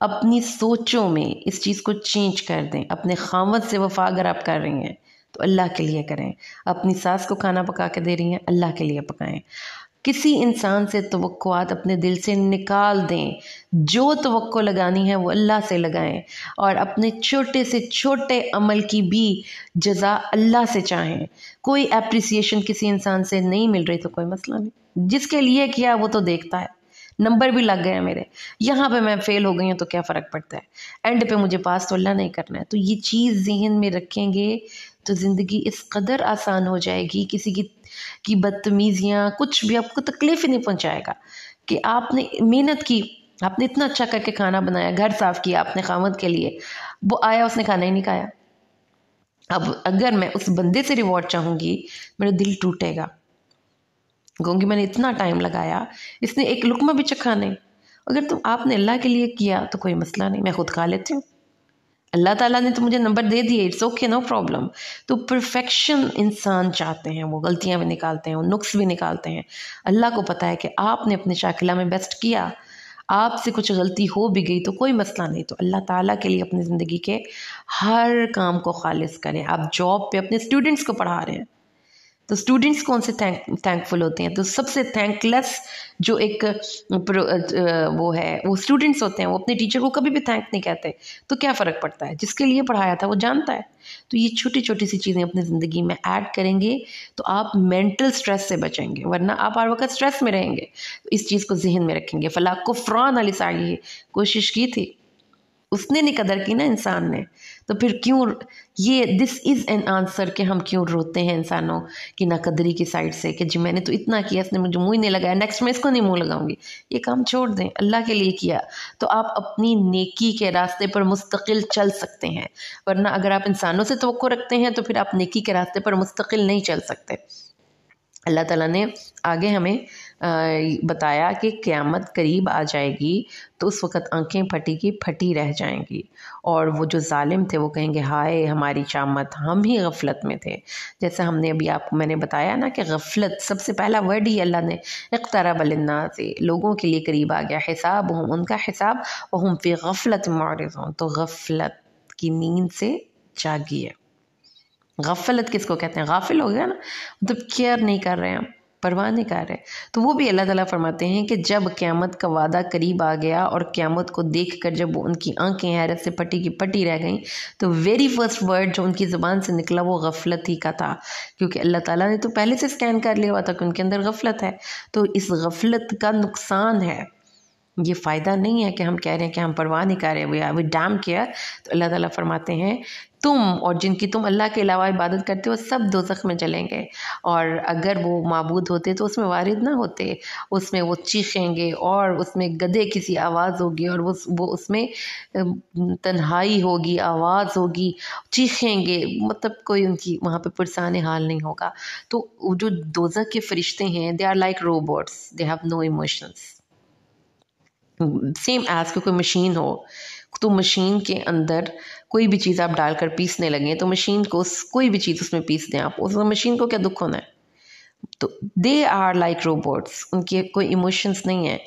اپنی سوچوں میں اس چیز کو چینج کر دیں. اپنے خاوند سے وفا اگر آپ کر رہی ہیں تو اللہ کے لیے کریں. اپنی ساس کو کھانا پکا کے دے رہی ہیں، اللہ کے لیے پکائیں. کسی انسان سے توقعات اپنے دل سے نکال دیں. جو توقع لگانی ہے وہ اللہ سے لگائیں، اور اپنے چھوٹے سے چھوٹے عمل کی بھی جزا اللہ سے چاہیں. کوئی اپریسیشن کسی انسان سے نہیں مل رہی تو کوئی مسئلہ نہیں. جس کے لیے کیا وہ تو دیکھتا ہے. نمبر بھی لگ گئے ہیں میرے، یہاں پہ میں فیل ہو گئی ہوں تو کیا فرق پڑتا ہے، اینڈ پہ مجھے پاس تو اللہ نہیں کرنا ہے. تو یہ چیز ذہن میں رکھیں گے تو زندگی اس قدر آسان ہو جائے گی. کسی کی بدتمیزیاں کچھ بھی آپ کو تکلیف ہی نہیں پہنچائے گا کہ آپ نے محنت کی، آپ نے اتنا اچھا کر کے کھانا بنایا، گھر صاف کیا اپنے خاوند کے لیے، وہ آیا اس نے کھانا ہی نہیں کھایا. اب اگر میں اس بندے سے ریوارڈ چاہوں گی میرا دل ٹوٹے گا، کہوں گی میں نے اتنا ٹائم لگایا، اس نے ایک لقمہ بھی چکھا نہیں. اگر تم آپ نے اللہ کے لیے کیا تو کوئی مسئلہ نہیں، میں خود کھا لیتی ہوں. اللہ تعالیٰ نے تو مجھے نمبر دے دیے، اٹس اوکے، نو پرابلم. تو پرفیکشن انسان چاہتے ہیں، وہ غلطیاں بھی نکالتے ہیں، وہ نقص بھی نکالتے ہیں. اللہ کو پتہ ہے کہ آپ نے اپنے شاکلہ میں بیسٹ کیا، آپ سے کچھ غلطی ہو بھی گئی تو کوئی مسئلہ نہیں. تو اللہ تعالیٰ کے لیے اپنی زندگی کے ہر کام کو خالص کریں. آپ جاب پہ اپنے اسٹوڈنٹس کو پڑھا رہے ہیں تو اسٹوڈنٹس کون سے تھینکفل ہوتے ہیں؟ تو سب سے تھینک لیس جو ایک وہ ہے وہ اسٹوڈنٹس ہوتے ہیں. وہ اپنے ٹیچر کو کبھی بھی تھینک نہیں کہتے. تو کیا فرق پڑتا ہے؟ جس کے لیے پڑھایا تھا وہ جانتا ہے. تو یہ چھوٹی چھوٹی سی چیزیں اپنی زندگی میں ایڈ کریں گے تو آپ مینٹل سٹریس سے بچیں گے، ورنہ آپ ہر وقت سٹریس میں رہیں گے. تو اس چیز کو ذہن میں رکھیں گے. فلا کفران علی سعیہ، کوشش کی تھی اس نے نہیں قدر کی نا انسان نے. تو پھر کیوں یہ دس از این آنسر کہ ہم کیوں روتے ہیں انسانوں کی ناقدری کی سائڈ سے کہ جی میں نے تو اتنا کیا, اس نے مجھے منہ نہیں لگایا, نیکسٹ میں اس کو نہیں منہ لگاؤں گی. یہ کام چھوڑ دیں, اللہ کے لیے کیا تو آپ اپنی نیکی کے راستے پر مستقل چل سکتے ہیں, ورنہ اگر آپ انسانوں سے توقع رکھتے ہیں تو پھر آپ نیکی کے راستے پر مستقل نہیں چل سکتے. اللہ تعالیٰ نے آگے ہمیں بتایا کہ قیامت قریب آ جائے گی تو اس وقت آنکھیں پھٹی کی پھٹی رہ جائیں گی, اور وہ جو ظالم تھے وہ کہیں گے ہائے ہماری شامت, ہم ہی غفلت میں تھے. جیسے ہم نے ابھی میں نے بتایا نا کہ غفلت سب سے پہلا ورڈ ہی اللہ نے اقترب للناس, لوگوں کے لیے قریب آ گیا, حسابہم, ان کا حساب, وہم فی غفلت معرضون, تو غفلت کی نیند سے جاگیے. غفلت کس کو کہتے ہیں؟ غافل ہو گیا نا, مطلب کیئر نہیں کر رہے ہیں, پرواہ نہیں کر رہے. تو وہ بھی اللہ تعالیٰ فرماتے ہیں کہ جب قیامت کا وعدہ قریب آ گیا اور قیامت کو دیکھ کر جب ان کی آنکھیں حیرت سے پٹی کی پٹی رہ گئیں تو ویری فرسٹ ورڈ جو ان کی زبان سے نکلا وہ غفلت ہی کا تھا, کیونکہ اللہ تعالیٰ نے تو پہلے سے اسکین کر لیا ہوا تھا کہ ان کے اندر غفلت ہے. تو اس غفلت کا نقصان ہے, یہ فائدہ نہیں ہے کہ ہم کہہ رہے ہیں کہ ہم پرواہ نہیں کر رہے, وی ڈیم کیئر. تو اللہ تعالیٰ فرماتے ہیں تم اور جن کی تم اللہ کے علاوہ عبادت کرتے ہو سب دوزخ میں جلیں گے, اور اگر وہ معبود ہوتے تو اس میں وارد نہ ہوتے, اس میں وہ چیخیں گے اور اس میں گدھے کسی آواز ہوگی اور وہ اس میں تنہائی ہوگی, آواز ہوگی, چیخیں گے, مطلب کوئی ان کی وہاں پہ پرسان حال نہیں ہوگا. تو جو دوزخ کے فرشتے ہیں they are like robots, they have no emotions. Same as کہ کوئی مشین ہو, تو مشین کے اندر کوئی بھی چیز آپ ڈال کر پیسنے لگیں تو مشین کو کوئی بھی چیز اس میں پیس دیں آپ, اس مشین کو کیا دکھ ہونا ہے؟ تو دے آر لائک روبوٹس, ان کے کوئی ایموشنس نہیں ہیں.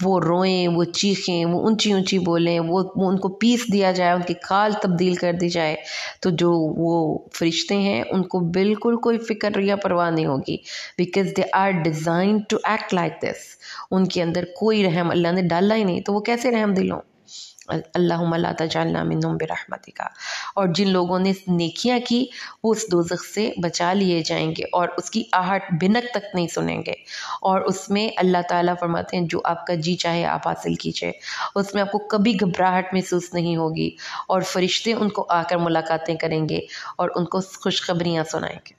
وہ روئیں, وہ چیخیں, وہ اونچی اونچی بولیں, وہ ان کو پیس دیا جائے, ان کی کھال تبدیل کر دی جائے, تو جو وہ فرشتے ہیں ان کو بالکل کوئی فکر یا پرواہ نہیں ہوگی, because they are designed to act like this. ان کے اندر کوئی رحم اللہ نے ڈالا ہی نہیں, تو وہ کیسے رحم دل ہوں؟ اللہم لا تجعلنا منہم برحمتک. اور جن لوگوں نے نیکیاں کی وہ اس دوزخ سے بچا لیے جائیں گے اور اس کی آہٹ بھنک تک نہیں سنیں گے, اور اس میں اللہ تعالیٰ فرماتے ہیں جو آپ کا جی چاہے آپ حاصل کیجئے, اس میں آپ کو کبھی گھبراہٹ محسوس نہیں ہوگی, اور فرشتے ان کو آ کر ملاقاتیں کریں گے اور ان کو خوشخبریاں سنائیں گے.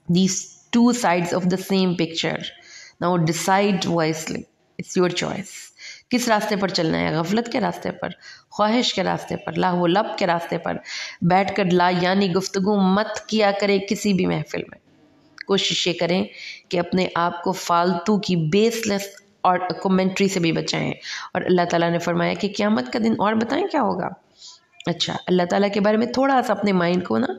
These two sides of the same picture. Now decide wisely. It's your choice. کس راستے پر چلنا ہے؟ غفلت کے راستے پر, خواہش کے راستے پر, لاہ و لب کے راستے پر بیٹھ کر لا یعنی گفتگو مت کیا کرے کسی بھی محفل میں. کوشش یہ کریں کہ اپنے آپ کو فالتو کی بیس لیس اور کومنٹری سے بھی بچائیں. اور اللہ تعالیٰ نے فرمایا کہ قیامت کا دن اور بتائیں کیا ہوگا. اچھا, اللہ تعالیٰ کے بارے میں تھوڑا سا اپنے مائنڈ کو نا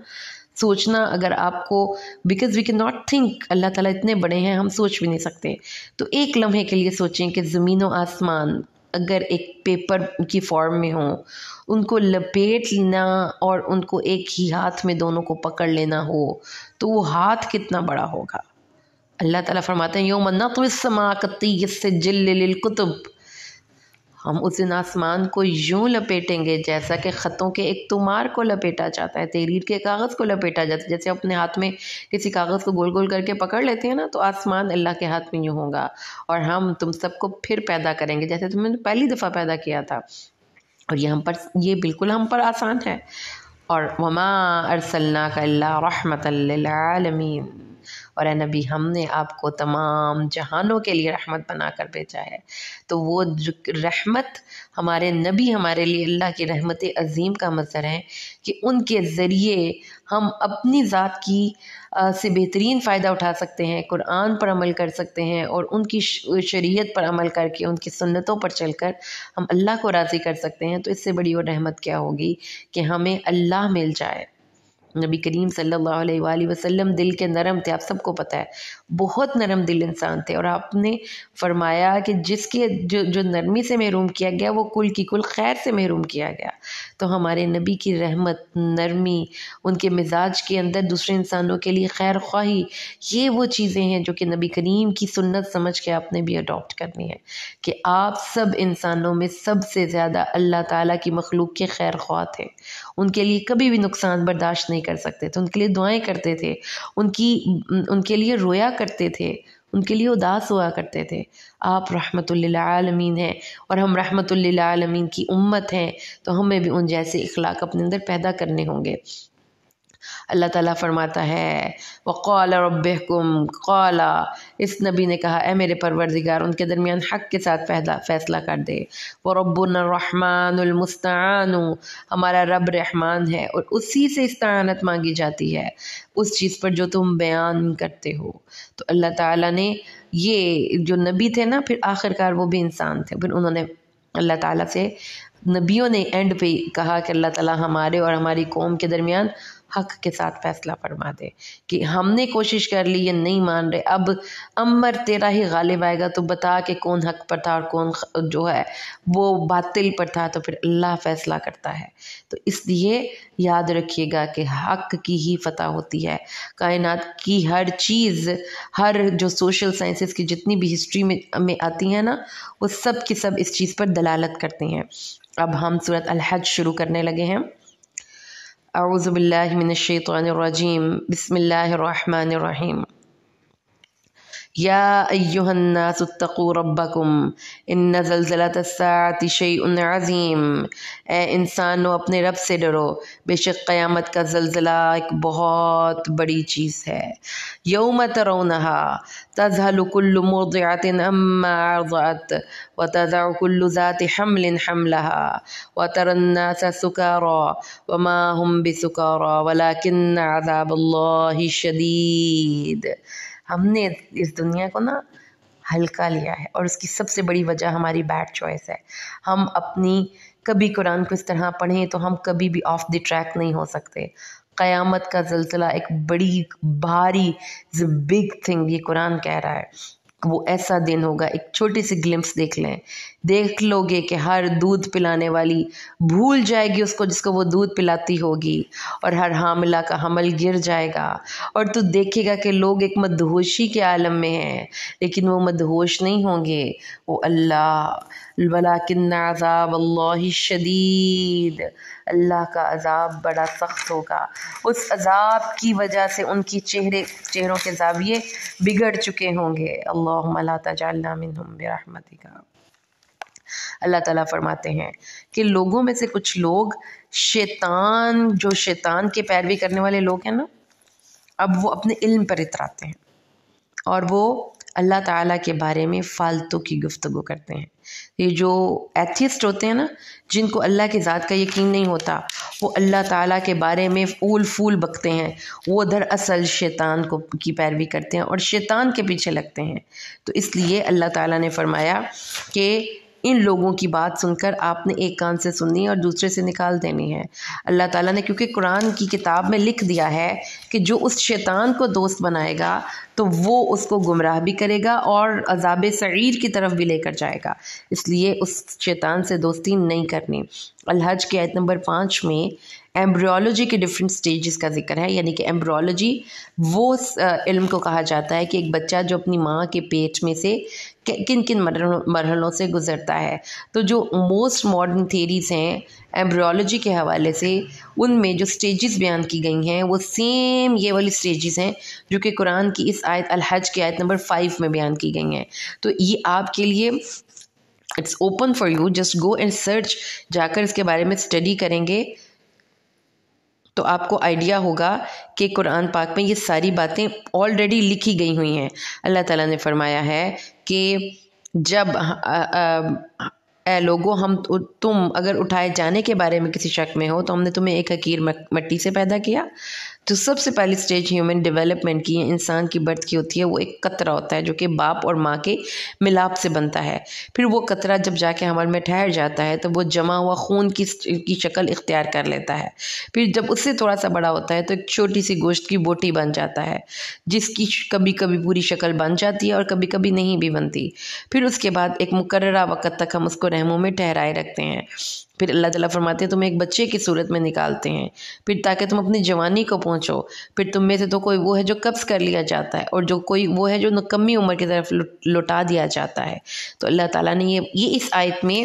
سوچنا, اگر آپ کو, because we can not think, اللہ تعالیٰ اتنے بڑے ہیں ہم سوچ بھی نہیں سکتے. تو ایک لمحے کے لیے سوچیں کہ زمین و آسمان اگر ایک پیپر کی فارم میں ہوں, ان کو لپیٹ لینا اور ان کو ایک ہی ہاتھ میں دونوں کو پکڑ لینا ہو تو وہ ہاتھ کتنا بڑا ہوگا. اللہ تعالیٰ فرماتے ہیں یوم نطوی السماء کطی السجل للکتب, ہم اس دن آسمان کو یوں لپیٹیں گے جیسا کہ خطوں کے ایک تمار کو لپیٹا جاتا ہے, تحریر کے کاغذ کو لپیٹا جاتا ہے. جیسے اپنے ہاتھ میں کسی کاغذ کو گول گول کر کے پکڑ لیتے ہیں نا, تو آسمان اللہ کے ہاتھ میں یوں ہوگا, اور ہم تم سب کو پھر پیدا کریں گے جیسے تم نے پہلی دفعہ پیدا کیا تھا. اور یہ بالکل ہم پر آسان ہے. اور وما ارسلناک الا رحمۃ للعالمین, اور اے نبی ہم نے آپ کو تمام جہانوں کے لیے رحمت بنا کر بھیجا ہے. تو وہ جو رحمت ہمارے نبی ہمارے لیے اللہ کی رحمت عظیم کا مظہر ہے کہ ان کے ذریعے ہم اپنی ذات کی سے بہترین فائدہ اٹھا سکتے ہیں, قرآن پر عمل کر سکتے ہیں, اور ان کی شریعت پر عمل کر کے ان کی سنتوں پر چل کر ہم اللہ کو راضی کر سکتے ہیں. تو اس سے بڑی اور رحمت کیا ہوگی کہ ہمیں اللہ مل جائے. نبی کریم صلی اللہ علیہ وآلہ وسلم دل کے نرم تھے, آپ سب کو پتہ ہے, بہت نرم دل انسان تھے, اور آپ نے فرمایا کہ جس کے جو نرمی سے محروم کیا گیا وہ کل کی کل خیر سے محروم کیا گیا. تو ہمارے نبی کی رحمت, نرمی, ان کے مزاج کے اندر دوسرے انسانوں کے لیے خیر خواہی, یہ وہ چیزیں ہیں جو کہ نبی کریم کی سنت سمجھ کے آپ نے بھی اڈاپٹ کرنی ہے کہ آپ سب انسانوں میں سب سے زیادہ اللہ تعالیٰ کی مخلوق کے خیر خواہ تھے. ان کے لیے کبھی بھی نقصان برداشت نہیں کر سکتے تھے, ان کے لیے دعائیں کرتے تھے, ان کے لیے رویا کرتے تھے, ان کے لیے اداس ہوا کرتے تھے۔ آپ رحمت للعالمین ہیں اور ہم رحمت للعالمین کی امت ہیں، تو ہمیں بھی ان جیسے اخلاق اپنے اندر پیدا کرنے ہوں گے۔ اللہ تعالیٰ فرماتا ہے وقال ربکم قالا، اس نبی نے کہا اے میرے پروردگار، ان کے درمیان حق کے ساتھ فیصلہ کر دے۔ وربنا الرحمن المستعان، ہمارا رب رحمان ہے اور اسی سے استعانت مانگی جاتی ہے اس چیز پر جو تم بیان کرتے ہو۔ تو اللہ تعالیٰ نے یہ جو نبی تھے نا، پھر آخر کار وہ بھی انسان تھے، پھر انہوں نے اللہ تعالیٰ سے، نبیوں نے اینڈ پہ کہا کہ اللہ تعالیٰ ہمارے اور ہماری قوم کے درمیان حق کے ساتھ فیصلہ فرما دے، کہ ہم نے کوشش کر لی، یہ نہیں مان رہے، اب امر تیرا ہی غالب آئے گا، تو بتا کہ کون حق پر تھا اور کون جو ہے وہ باطل پر تھا، تو پھر اللہ فیصلہ کرتا ہے۔ تو اس لیے یاد رکھیے گا کہ حق کی ہی فتح ہوتی ہے۔ کائنات کی ہر چیز، ہر جو سوشل سائنسز کی جتنی بھی ہسٹری میں آتی ہیں نا، وہ سب کی سب اس چیز پر دلالت کرتے ہیں۔ اب ہم سورۃ الحج شروع کرنے لگے ہیں۔ اعوذ باللہ من الشیطان الرجیم، بسم اللہ الرحمن الرحیم۔ یا ایہا الناس اتقوا ربکم ان زلزلۃ الساعۃ شیء عظیم، اے انسانو اپنے رب سے ڈرو، بے شک قیامت کا زلزلہ ایک بہت بڑی چیز ہے۔ یوم ترونہا تذہل کل مرضعۃ عما ارضعت وتضع کل ذات حمل حملہا وتری الناس سکاریٰ وما هم بسکاریٰ ولکن عذاب اللہ شدید۔ ہم نے اس دنیا کو نا ہلکا لیا ہے، اور اس کی سب سے بڑی وجہ ہماری بیڈ چوائس ہے۔ ہم اپنی کبھی قرآن کو اس طرح پڑھیں تو ہم کبھی بھی آف دی ٹریک نہیں ہو سکتے۔ قیامت کا زلزلہ ایک بڑی بھاری بگ تھنگ، یہ قرآن کہہ رہا ہے، وہ ایسا دن ہوگا۔ ایک چھوٹی سی گلمپس دیکھ لیں، دیکھ لو گے کہ ہر دودھ پلانے والی بھول جائے گی اس کو جس کو وہ دودھ پلاتی ہوگی، اور ہر حاملہ کا حمل گر جائے گا، اور تو دیکھے گا کہ لوگ ایک مدہوشی کے عالم میں ہیں، لیکن وہ مدہوش نہیں ہوں گے، وہ اللہ، ولیکن عذاب اللہ شدید، اللہ کا عذاب بڑا سخت ہوگا۔ اس عذاب کی وجہ سے ان کی چہروں کے زاویے بگڑ چکے ہوں گے۔ اللہم لا تجعلنا منہم برحمتک۔ اللہ تعالیٰ فرماتے ہیں کہ لوگوں میں سے کچھ لوگ شیطان کے پیروی کرنے والے لوگ ہیں نا، اب وہ اپنے علم پر اتراتے ہیں اور وہ اللہ تعالیٰ کے بارے میں فالتو کی گفتگو کرتے ہیں۔ یہ جو ایتھیسٹ ہوتے ہیں نا، جن کو اللہ کی ذات کا یقین نہیں ہوتا، وہ اللہ تعالیٰ کے بارے میں اول فول بکتے ہیں، وہ دراصل شیطان کی پیروی کرتے ہیں اور شیطان کے پیچھے لگتے ہیں۔ تو اس لیے اللہ تعالیٰ نے فرمایا کہ ان لوگوں کی بات سن کر آپ نے ایک کان سے سننی ہے اور دوسرے سے نکال دینی ہے۔ اللہ تعالیٰ نے کیونکہ قرآن کی کتاب میں لکھ دیا ہے کہ جو اس شیطان کو دوست بنائے گا تو وہ اس کو گمراہ بھی کرے گا اور عذاب سعیر کی طرف بھی لے کر جائے گا، اس لیے اس شیطان سے دوستی نہیں کرنی۔ الحج کی آیت نمبر 5 میں ایمبریولوجی کے ڈفرینٹ سٹیجز کا ذکر ہے، یعنی کہ ایمبریولوجی وہ علم کو کہا جاتا ہے کہ ایک بچہ جو اپنی ماں کے پیٹ میں سے کن کن مرحلوں سے گزرتا ہے۔ تو جو موسٹ ماڈرن تھیریز ہیں ایمبریولوجی کے حوالے سے، ان میں جو سٹیجز بیان کی گئی ہیں وہ سیم یہ والی سٹیجز ہیں جو کہ قرآن کی اس آیت الحج کی آیت نمبر 5 میں بیان کی گئی ہیں۔ تو یہ آپ کے لیے it's open for you, just go and search, جا کر اس کے بارے میں اسٹڈی کریں گے تو آپ کو آئیڈیا ہوگا کہ قرآن پاک میں یہ ساری باتیں آلریڈی لکھی گئی ہوئی ہیں۔ اللہ تعالیٰ نے فرمایا ہے کہ جب اے لوگو تم اگر اٹھائے جانے کے بارے میں کسی شک میں ہو تو ہم نے تمہیں ایک حقیر مٹی سے پیدا کیا۔ تو سب سے پہلی سٹیج ہیومن ڈیولپمنٹ کی، انسان کی برتھ کی ہوتی ہے، وہ ایک قطرہ ہوتا ہے جو کہ باپ اور ماں کے ملاپ سے بنتا ہے۔ پھر وہ قطرہ جب جا کے حمل میں ٹھہر جاتا ہے تو وہ جمع ہوا خون کی شکل اختیار کر لیتا ہے۔ پھر جب اس سے تھوڑا سا بڑا ہوتا ہے تو ایک چھوٹی سی گوشت کی بوٹی بن جاتا ہے، جس کی کبھی کبھی پوری شکل بن جاتی ہے اور کبھی کبھی نہیں بھی بنتی۔ پھر اس کے بعد ایک مقررہ وقت تک ہم اس کو رحموں میں ٹھہرائے رکھتے ہیں۔ پھر اللہ تعالیٰ فرماتے ہیں تم ایک بچے کی صورت میں نکالتے ہیں، پھر تاکہ تم اپنی جوانی کو پہنچو۔ پھر تم میں سے تو کوئی وہ ہے جو قبض کر لیا جاتا ہے اور جو کوئی وہ ہے جو نکمی عمر کی طرف لوٹا دیا جاتا ہے۔ تو اللہ تعالیٰ نے یہ اس آیت میں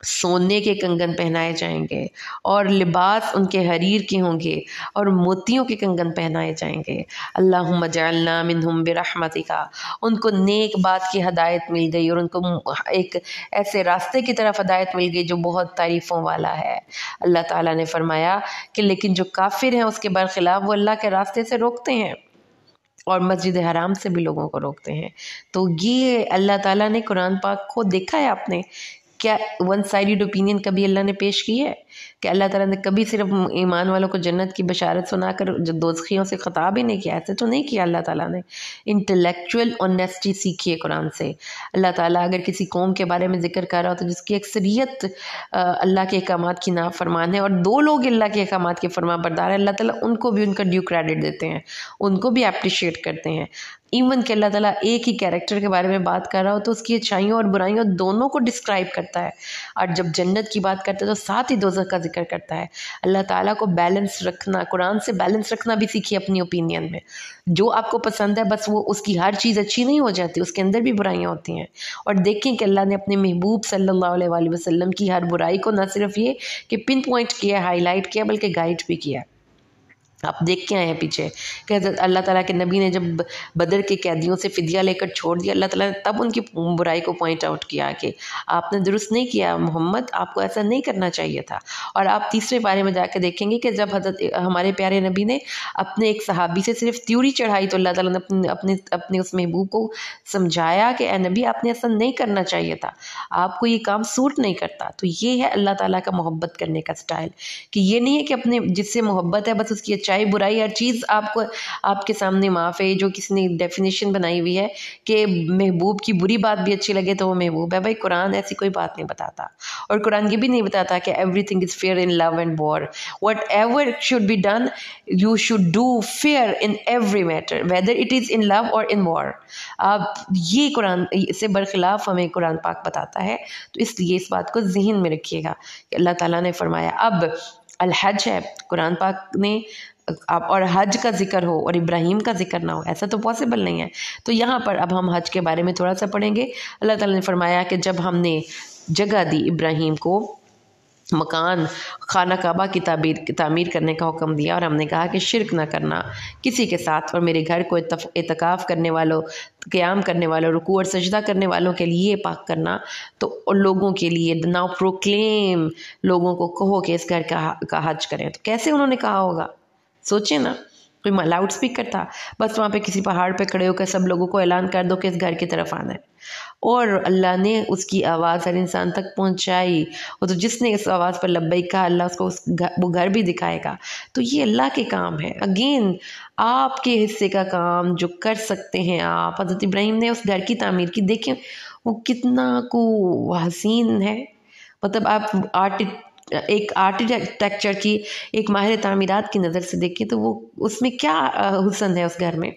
سونے کے کنگن پہنائے جائیں گے اور لباس ان کے حریر کے ہوں گے اور موتیوں کے کنگن پہنائے جائیں گے. اللہم اجعلنا منہم برحمتک. ان کو نیک بات کی ہدایت مل گئی اور ان کو ایک ایسے راستے کی طرف ہدایت مل گئی جو بہت تعریفوں والا ہے. اللہ تعالیٰ نے فرمایا کہ لیکن جو کافر ہیں اس کے برخلاف وہ اللہ کے راستے سے روکتے ہیں اور مسجد حرام سے بھی لوگوں کو روکتے ہیں. تو یہ اللہ تعالیٰ نے قرآن پاک کو دیکھا ہے آپ نے کیا ون سائیڈڈ اوپینین کبھی اللہ نے پیش کی ہے کہ اللہ تعالیٰ نے کبھی صرف ایمان والوں کو جنت کی بشارت سنا کر جو دوزخیوں سے خطاب ہی نہیں کیا. ایسے تو نہیں کیا اللہ تعالیٰ نے. انٹلیکچوئل آنیسٹی سیکھیے قرآن سے. اللہ تعالیٰ اگر کسی قوم کے بارے میں ذکر کر رہا ہو تو جس کی اکثریت اللہ کے احکامات کی نافرمان ہے اور 2 لوگ اللہ کے احکامات کے فرما بردار ہیں, اللہ تعالیٰ ان کو بھی ان کا ڈیو کریڈٹ دیتے ہیں, ان کو بھی اپریشیٹ کرتے ہیں. ایون کہ اللہ تعالیٰ ایک ہی کیریکٹر کے بارے میں بات کر رہا ہو تو اس کی اچھائیوں اور برائیوں دونوں کو ڈسکرائب کرتا ہے, اور جب جنت کی بات کرتا ہے تو ساتھ ہی دوزخ کا ذکر کرتا ہے. اللہ تعالیٰ کو بیلنس رکھنا, قرآن سے بیلنس رکھنا بھی سیکھیے اپنی اوپینین میں. جو آپ کو پسند ہے بس وہ اس کی ہر چیز اچھی نہیں ہو جاتی, اس کے اندر بھی برائیاں ہوتی ہیں. اور دیکھیں کہ اللہ نے اپنے محبوب صلی اللہ علیہ وآلہ وسلم کی ہر برائی کو نہ صرف یہ کہ پن پوائنٹ کیا, ہائی لائٹ کیا, بلکہ گائیڈ بھی کیا. آپ دیکھ کے آئے ہیں پیچھے کہ حضرت اللہ تعالیٰ کے نبی نے جب بدر کے قیدیوں سے فدیہ لے کر چھوڑ دیا, اللہ تعالیٰ نے تب ان کی برائی کو پوائنٹ آؤٹ کیا کہ آپ نے درست نہیں کیا محمد, آپ کو ایسا نہیں کرنا چاہیے تھا. اور آپ تیسرے بارے میں جا کے دیکھیں گے کہ جب حضرت ہمارے پیارے نبی نے اپنے ایک صحابی سے صرف تیوری چڑھائی تو اللہ تعالیٰ نے اپنے اس محبوب کو سمجھایا کہ اے نبی آپ نے ایسا نہیں کرنا چاہیے تھا, آپ کو یہ کام سوٹ نہیں کرتا. تو یہ ہے اللہ تعالیٰ کا محبت کرنے کا سٹائل, کہ یہ نہیں ہے کہ اپنے جس سے محبت ہے بس اس کی اچھائی برائی ہر چیز آپ کے سامنے معاف ہے. جو کسی نے ڈیفینیشن بنائی ہوئی ہے کہ محبوب کی بری بات بھی اچھی لگے تو وہ محبوب ہے, بھائی قرآن ایسی کوئی بات نہیں بتاتا. اور قرآن یہ بھی نہیں بتاتا کہ everything is fair in love and war. Whatever should be done you should do fair in every matter whether it is in love or in وار. آپ یہ قرآن سے برخلاف ہمیں قرآن پاک بتاتا ہے. تو اس لیے اس بات کو ذہن میں رکھیے گا کہ اللہ تعالیٰ نے فرمایا اب الحج ہے قرآن پاک نے, اور حج کا ذکر ہو اور ابراہیم کا ذکر نہ ہو, ایسا تو پاسبل نہیں ہے. تو یہاں پر اب ہم حج کے بارے میں تھوڑا سا پڑھیں گے. اللہ تعالیٰ نے فرمایا کہ جب ہم نے جگہ دی ابراہیم کو مکان خانہ کعبہ کی تعمیر کرنے کا حکم دیا, اور ہم نے کہا کہ شرک نہ کرنا کسی کے ساتھ, اور میرے گھر کو اعتکاف کرنے والوں, قیام کرنے والوں, رکوع اور سجدہ کرنے والوں کے لیے پاک کرنا. تو لوگوں کے لیے ناؤ پروکلیم, لوگوں کو کہو کہ اس گھر کا حج کریں. تو کیسے انہوں نے کہا ہوگا, سوچیں نا. کوئی لاؤڈ اسپیکر تھا, بس وہاں پہ کسی پہاڑ پہ کھڑے ہو کر سب لوگوں کو اعلان کر دو کہ اس گھر کی طرف آنا ہے, اور اللہ نے اس کی آواز ہر انسان تک پہنچائی. اور تو جس نے اس آواز پر لبیک کہا اللہ اس کو وہ گھر بھی دکھائے گا. تو یہ اللہ کے کام ہے. اگین آپ کے حصے کا کام جو کر سکتے ہیں آپ. حضرت ابراہیم نے اس گھر کی تعمیر کی, دیکھیں وہ کتنا کو حسین ہے. مطلب آپ ایک آرکیٹیکچر کی, ایک ماہر تعمیرات کی نظر سے دیکھیں تو وہ اس میں کیا حسن ہے اس گھر میں.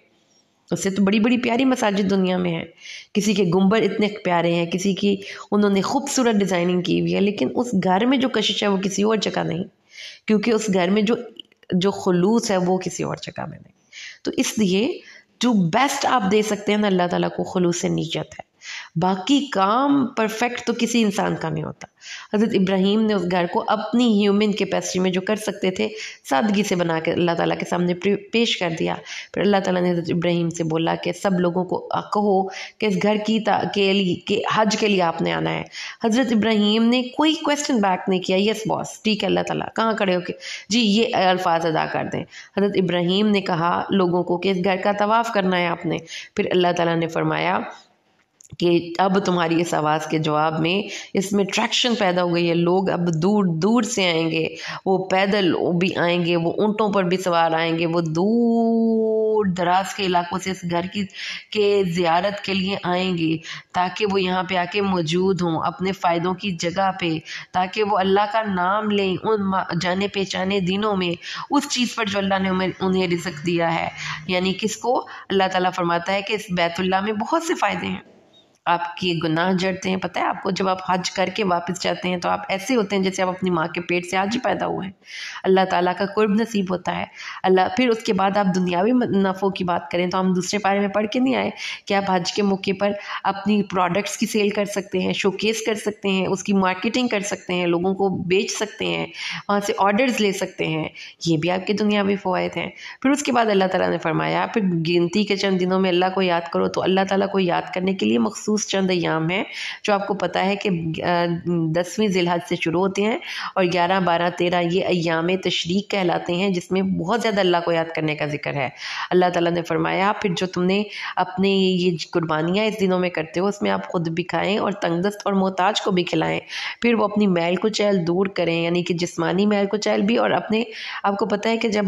اس سے تو بڑی بڑی پیاری مساجد دنیا میں ہیں, کسی کے گنبد اتنے پیارے ہیں, کسی کی انہوں نے خوبصورت ڈیزائننگ کی ہوئی ہے, لیکن اس گھر میں جو کشش ہے وہ کسی اور جگہ نہیں, کیونکہ اس گھر میں جو خلوص ہے وہ کسی اور جگہ میں نہیں. تو اس لیے جو بیسٹ آپ دے سکتے ہیں نا اللہ تعالیٰ کو خلوص نیت ہے. باقی کام پرفیکٹ تو کسی انسان کا نہیں ہوتا. حضرت ابراہیم نے اس گھر کو اپنی ہیومن کیپیسٹی میں جو کر سکتے تھے سادگی سے بنا کے اللہ تعالیٰ کے سامنے پیش کر دیا. پھر اللہ تعالیٰ نے حضرت ابراہیم سے بولا کہ سب لوگوں کو کہو کہ اس گھر کے حج کے لیے آپ نے آنا ہے. حضرت ابراہیم نے کوئی کویسچن بیک نہیں کیا, یس باس ٹھیک ہے اللہ تعالیٰ کہاں کھڑے ہو کے جی یہ الفاظ ادا کر دیں. حضرت ابراہیم نے کہا لوگوں کو کہ اس گھر کا طواف کرنا ہے آپ نے. پھر اللہ تعالیٰ نے فرمایا کہ اب تمہاری اس آواز کے جواب میں اس میں ٹریکشن پیدا ہو گئی ہے. لوگ اب دور دور سے آئیں گے, وہ پیدل بھی آئیں گے, وہ اونٹوں پر بھی سوار آئیں گے, وہ دور دراز کے علاقوں سے اس گھر کے زیارت کے لیے آئیں گے تاکہ وہ یہاں پہ آ کے موجود ہوں اپنے فائدوں کی جگہ پہ, تاکہ وہ اللہ کا نام لیں ان جانے پہچانے دنوں میں اس چیز پر جو اللہ نے انہیں رزق دیا ہے. یعنی کس کو؟ اللہ تعالیٰ فرماتا ہے کہ اس بیت اللہ میں بہت سے فائدے ہیں. آپ کے گناہ جڑتے ہیں. پتہ ہے آپ کو جب آپ حج کر کے واپس جاتے ہیں تو آپ ایسے ہوتے ہیں جیسے آپ اپنی ماں کے پیٹ سے آج ہی پیدا ہوئے ہیں. اللہ تعالیٰ کا قرب نصیب ہوتا ہے. پھر اس کے بعد آپ دنیاوی نفعوں کی بات کریں تو ہم دوسرے پارے میں پڑھ کے نہیں آئے کہ آپ حج کے موقع پر اپنی پروڈکٹس کی سیل کر سکتے ہیں, شوکیس کر سکتے ہیں, اس کی مارکیٹنگ کر سکتے ہیں, لوگوں کو بیچ سکتے ہیں, وہاں سے آرڈرز لے سکتے ہیں. یہ بھی آپ کے دنیاوی فوائد ہیں. پھر اس کے بعد اللہ تعالیٰ نے فرمایا پھر گنتی کے چند دنوں میں اللہ کو یاد کرو. تو اللہ تعالیٰ کو یاد کرنے کے لیے مخصوص چند ایام ہیں جو آپ کو پتہ ہے کہ 10ویں ذی الحج سے شروع ہوتے ہیں اور 11, 12, 13 یہ ایام تشریق کہلاتے ہیں جس میں بہت زیادہ اللہ کو یاد کرنے کا ذکر ہے. اللہ تعالیٰ نے فرمایا پھر جو تم نے اپنے یہ قربانیاں اس دنوں میں کرتے ہو اس میں آپ خود بھی کھائیں اور تنگ دست اور محتاج کو بھی کھلائیں. پھر وہ اپنی میل کچیل دور کریں, یعنی کہ جسمانی میل کچیل بھی, اور اپنے آپ کو پتہ ہے کہ جب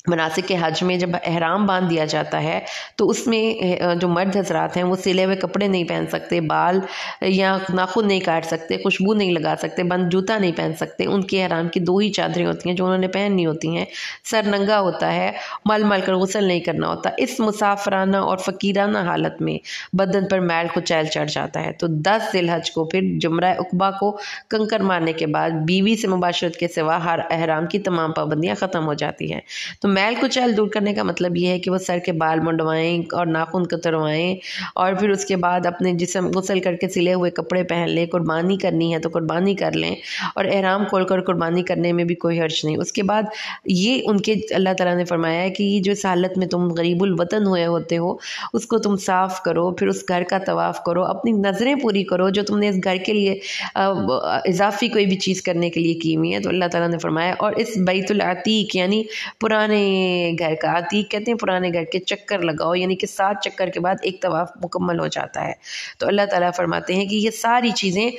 مناسک کے حج میں جب احرام باندھ دیا جاتا ہے تو اس میں جو مرد حضرات ہیں وہ سلے ہوئے کپڑے نہیں پہن سکتے, بال یا ناخن نہیں کاٹ سکتے, خوشبو نہیں لگا سکتے, بند جوتا نہیں پہن سکتے. ان کے احرام کی 2 ہی چادریں ہوتی ہیں جو انہوں نے پہننی ہوتی ہیں. سر ننگا ہوتا ہے, مل مل کر غسل نہیں کرنا ہوتا. اس مسافرانہ اور فقیرانہ حالت میں بدن پر میل کو چیل چڑھ جاتا ہے. تو 10 ذی الحج کو پھر جمرہ عقبہ کو کنکر مارنے کے بعد بیوی سے مباشرت کے سوا ہر احرام کی تمام پابندیاں ختم ہو جاتی ہیں. تو میل کو چیل دور کرنے کا مطلب یہ ہے کہ وہ سر کے بال منڈوائیں اور ناخن کتروائیں اور پھر اس کے بعد اپنے جسم غسل کر کے سلے ہوئے کپڑے پہن لیں. قربانی کرنی ہے تو قربانی کر لیں اور احرام کھول کر قربانی کرنے میں بھی کوئی حرج نہیں. اس کے بعد یہ ان کے اللہ تعالیٰ نے فرمایا ہے کہ یہ جو اس حالت میں تم غریب الوطن ہوئے ہوتے ہو اس کو تم صاف کرو, پھر اس گھر کا طواف کرو, اپنی نظریں پوری کرو جو تم نے اس گھر کے لیے اضافی کوئی بھی چیز کرنے کے لیے کی ہوئی ہے. تو اللہ تعالیٰ نے فرمایا اور اس بیت العتیق یعنی پرانے گھر کا, عتیق کہتے ہیں پرانے گھر کے, چکر لگاؤ, یعنی کہ 7 چکر کے بعد ایک طواف مکمل ہو جاتا ہے. تو اللہ تعالیٰ فرماتے ہیں کہ یہ ساری چیزیں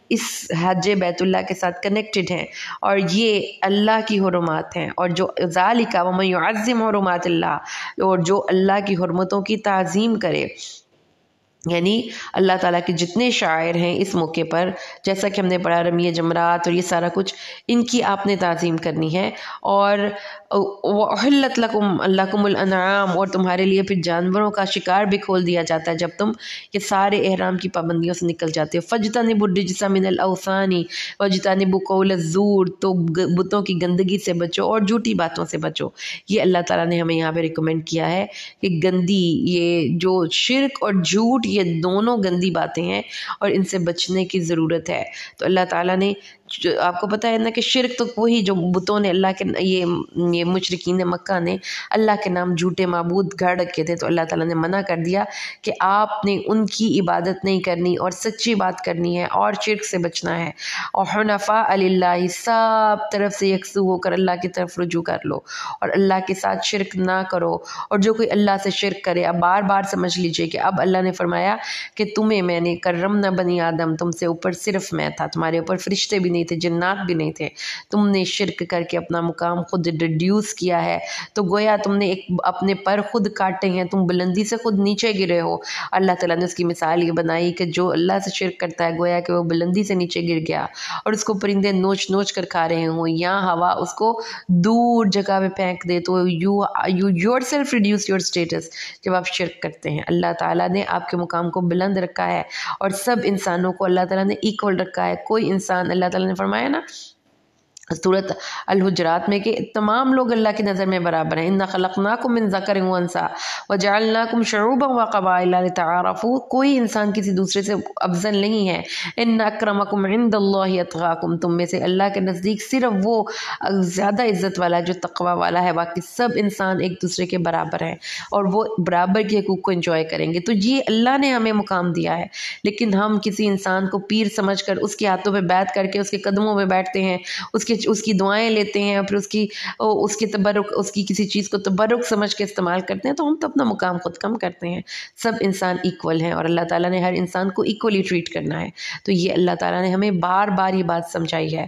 اس حج بیت اللہ کے ساتھ کنیکٹڈ ہیں اور یہ اللہ کی حرمات ہیں. اور جو ذالک ومن یعظم حرمات اللہ, اور جو اللہ کی حرمتوں کی تعظیم کرے, یعنی اللہ تعالیٰ کے جتنے شاعر ہیں اس موقع پر, جیسا کہ ہم نے پڑھا رمی جمرات اور یہ سارا کچھ, ان کی آپ نے تعظیم کرنی ہے. اور وَأُحِلَّتْ لَكُمُ الْأَنْعَامُ, اور تمہارے لیے پھر جانوروں کا شکار بھی کھول دیا جاتا ہے جب تم یہ سارے احرام کی پابندیوں سے نکل جاتے ہو. فَاجْتَنِبُوا الرِّجْسَ مِنَ الْأَوْثَانِ وَاجْتَنِبُوا قَوْلَ الزُّورِ, تو بتوں کی گندگی سے بچو اور جھوٹی باتوں سے بچو. یہ اللہ تعالیٰ نے ہمیں یہاں پہ ریکمینڈ کیا ہے کہ گندی, یہ جو شرک اور جھوٹ, یہ دونوں گندی باتیں ہیں اور ان سے بچنے کی ضرورت ہے. تو اللہ تعالیٰ نے, آپ کو پتہ ہے نا کہ شرک تو وہی جو بتوں نے اللہ کے, یہ مشرکین مکہ نے اللہ کے نام جھوٹے معبود گھڑ رکھے تھے, تو اللہ تعالیٰ نے منع کر دیا کہ آپ نے ان کی عبادت نہیں کرنی اور سچی بات کرنی ہے اور شرک سے بچنا ہے. اور حنفاء للہ, سب طرف سے یکسو ہو کر اللہ کی طرف رجوع کر لو اور اللہ کے ساتھ شرک نہ کرو. اور جو کوئی اللہ سے شرک کرے, اب بار بار سمجھ لیجئے کہ اب اللہ نے فرمایا کہ تمہیں میں نے کرمنا بنی آدم, تم سے اوپر صرف میں تھا, تمہارے اوپر فرشتے بھی نہیں تھے, جنات بھی نہیں تھے. تم نے شرک کر کے اپنا مقام خود ریڈیوس کیا ہے, تو گویا تم نے اپنے پر خود کاٹے ہیں, تم بلندی سے خود نیچے گرے ہو. اللہ تعالیٰ نے اس کی مثال یہ بنائی کہ جو اللہ سے شرک کرتا ہے گویا کہ وہ بلندی سے نیچے گر گیا اور اس کو پرندے نوچ نوچ کر کھا رہے ہوں, یا ہوا اس کو دور جگہ پہ پھینک دے. تو you yourself reduce your status جب آپ شرک کرتے ہیں. اللہ تعالیٰ نے آپ کے مقام کو بلند رکھا ہے اور سب انسانوں کو اللہ تعالیٰ نے ایکول رکھا ہے. کوئی انسان, اللہ تعالیٰ نے فرمایا نا سورۃ الحجرات میں کہ تمام لوگ اللہ کی نظر میں برابر ہیں. اِنَّا خَلَقْنَاكُم مِّن ذَكَرٍ وَأُنثَىٰ وَجَعَلْنَاكُمْ شُعُوبًا وَقَبَائِلَ لِتَعَارَفُوا, کوئی انسان کسی دوسرے سے افضل نہیں ہے. اِنَّ أَكْرَمَكُمْ عِندَ اللَّهِ أَتْقَاكُمْ, تم میں سے اللہ کے نزدیک صرف وہ زیادہ عزت والا ہے جو تقوی والا ہے, باقی سب انسان ایک دوسرے کے برابر ہیں اور وہ برابر کے حقوق کو انجوائے کریں گے. تو یہ اللہ نے ہمیں مقام دیا ہے, لیکن ہم کسی انسان کو پیر سمجھ کر اس کے ہاتھوں پہ بیعت کر کے اس کے قدموں پہ بیٹھتے ہیں, اس کی دعائیں لیتے ہیں اور پھر اس کی تبرک, اس کی کسی چیز کو تبرک سمجھ کے استعمال کرتے ہیں, تو ہم تو اپنا مقام خود کم کرتے ہیں. سب انسان ایکول ہیں اور اللہ تعالیٰ نے ہر انسان کو ایکولی ٹریٹ کرنا ہے. تو یہ اللہ تعالیٰ نے ہمیں بار بار یہ بات سمجھائی ہے.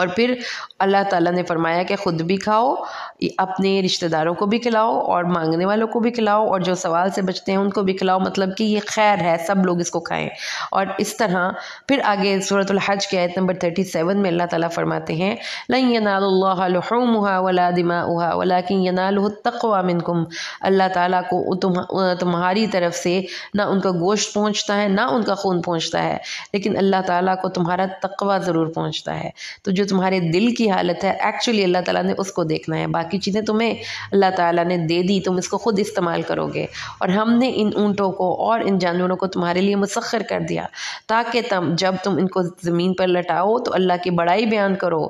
اور پھر اللہ تعالیٰ نے فرمایا کہ خود بھی کھاؤ، اپنے رشتہ داروں کو بھی کھلاؤ اور مانگنے والوں کو بھی کھلاؤ اور جو سوال سے بچتے ہیں ان کو بھی کھلاؤ، مطلب کہ یہ خیر ہے، سب لوگ اس کو کھائیں۔ اور اس طرح پھر آگے سورۃ الحج کی آیت نمبر 37 میں اللہ تعالیٰ فرماتے ہیں لَن يَنَالَ اللَّهَ لُحُومُهَا وَلَا دِمَاؤُهَا وَلَكِنْ يَنَالُهُ التَّقْوَى مِنْكُمْ، اللہ تعالیٰ کو تمہاری طرف سے نہ ان کا گوشت پہنچتا ہے نہ ان کا خون پہنچتا ہے، لیکن اللہ تعالیٰ کو تمہارا تقوی ضرور پہنچتا ہے۔ تو جو تمہارے دل کی حالت ہے ایکچولی اللہ تعالیٰ نے اس کو دیکھنا ہے، باقی چیزیں تمہیں اللہ تعالیٰ نے دے دی، تم اس کو خود استعمال کرو گے۔ اور ہم نے ان اونٹوں کو اور ان جانوروں کو تمہارے لیے مسخر کر دیا تاکہ جب تم ان کو زمین پر لٹاؤ تو اللہ کی بڑائی بیان کرو،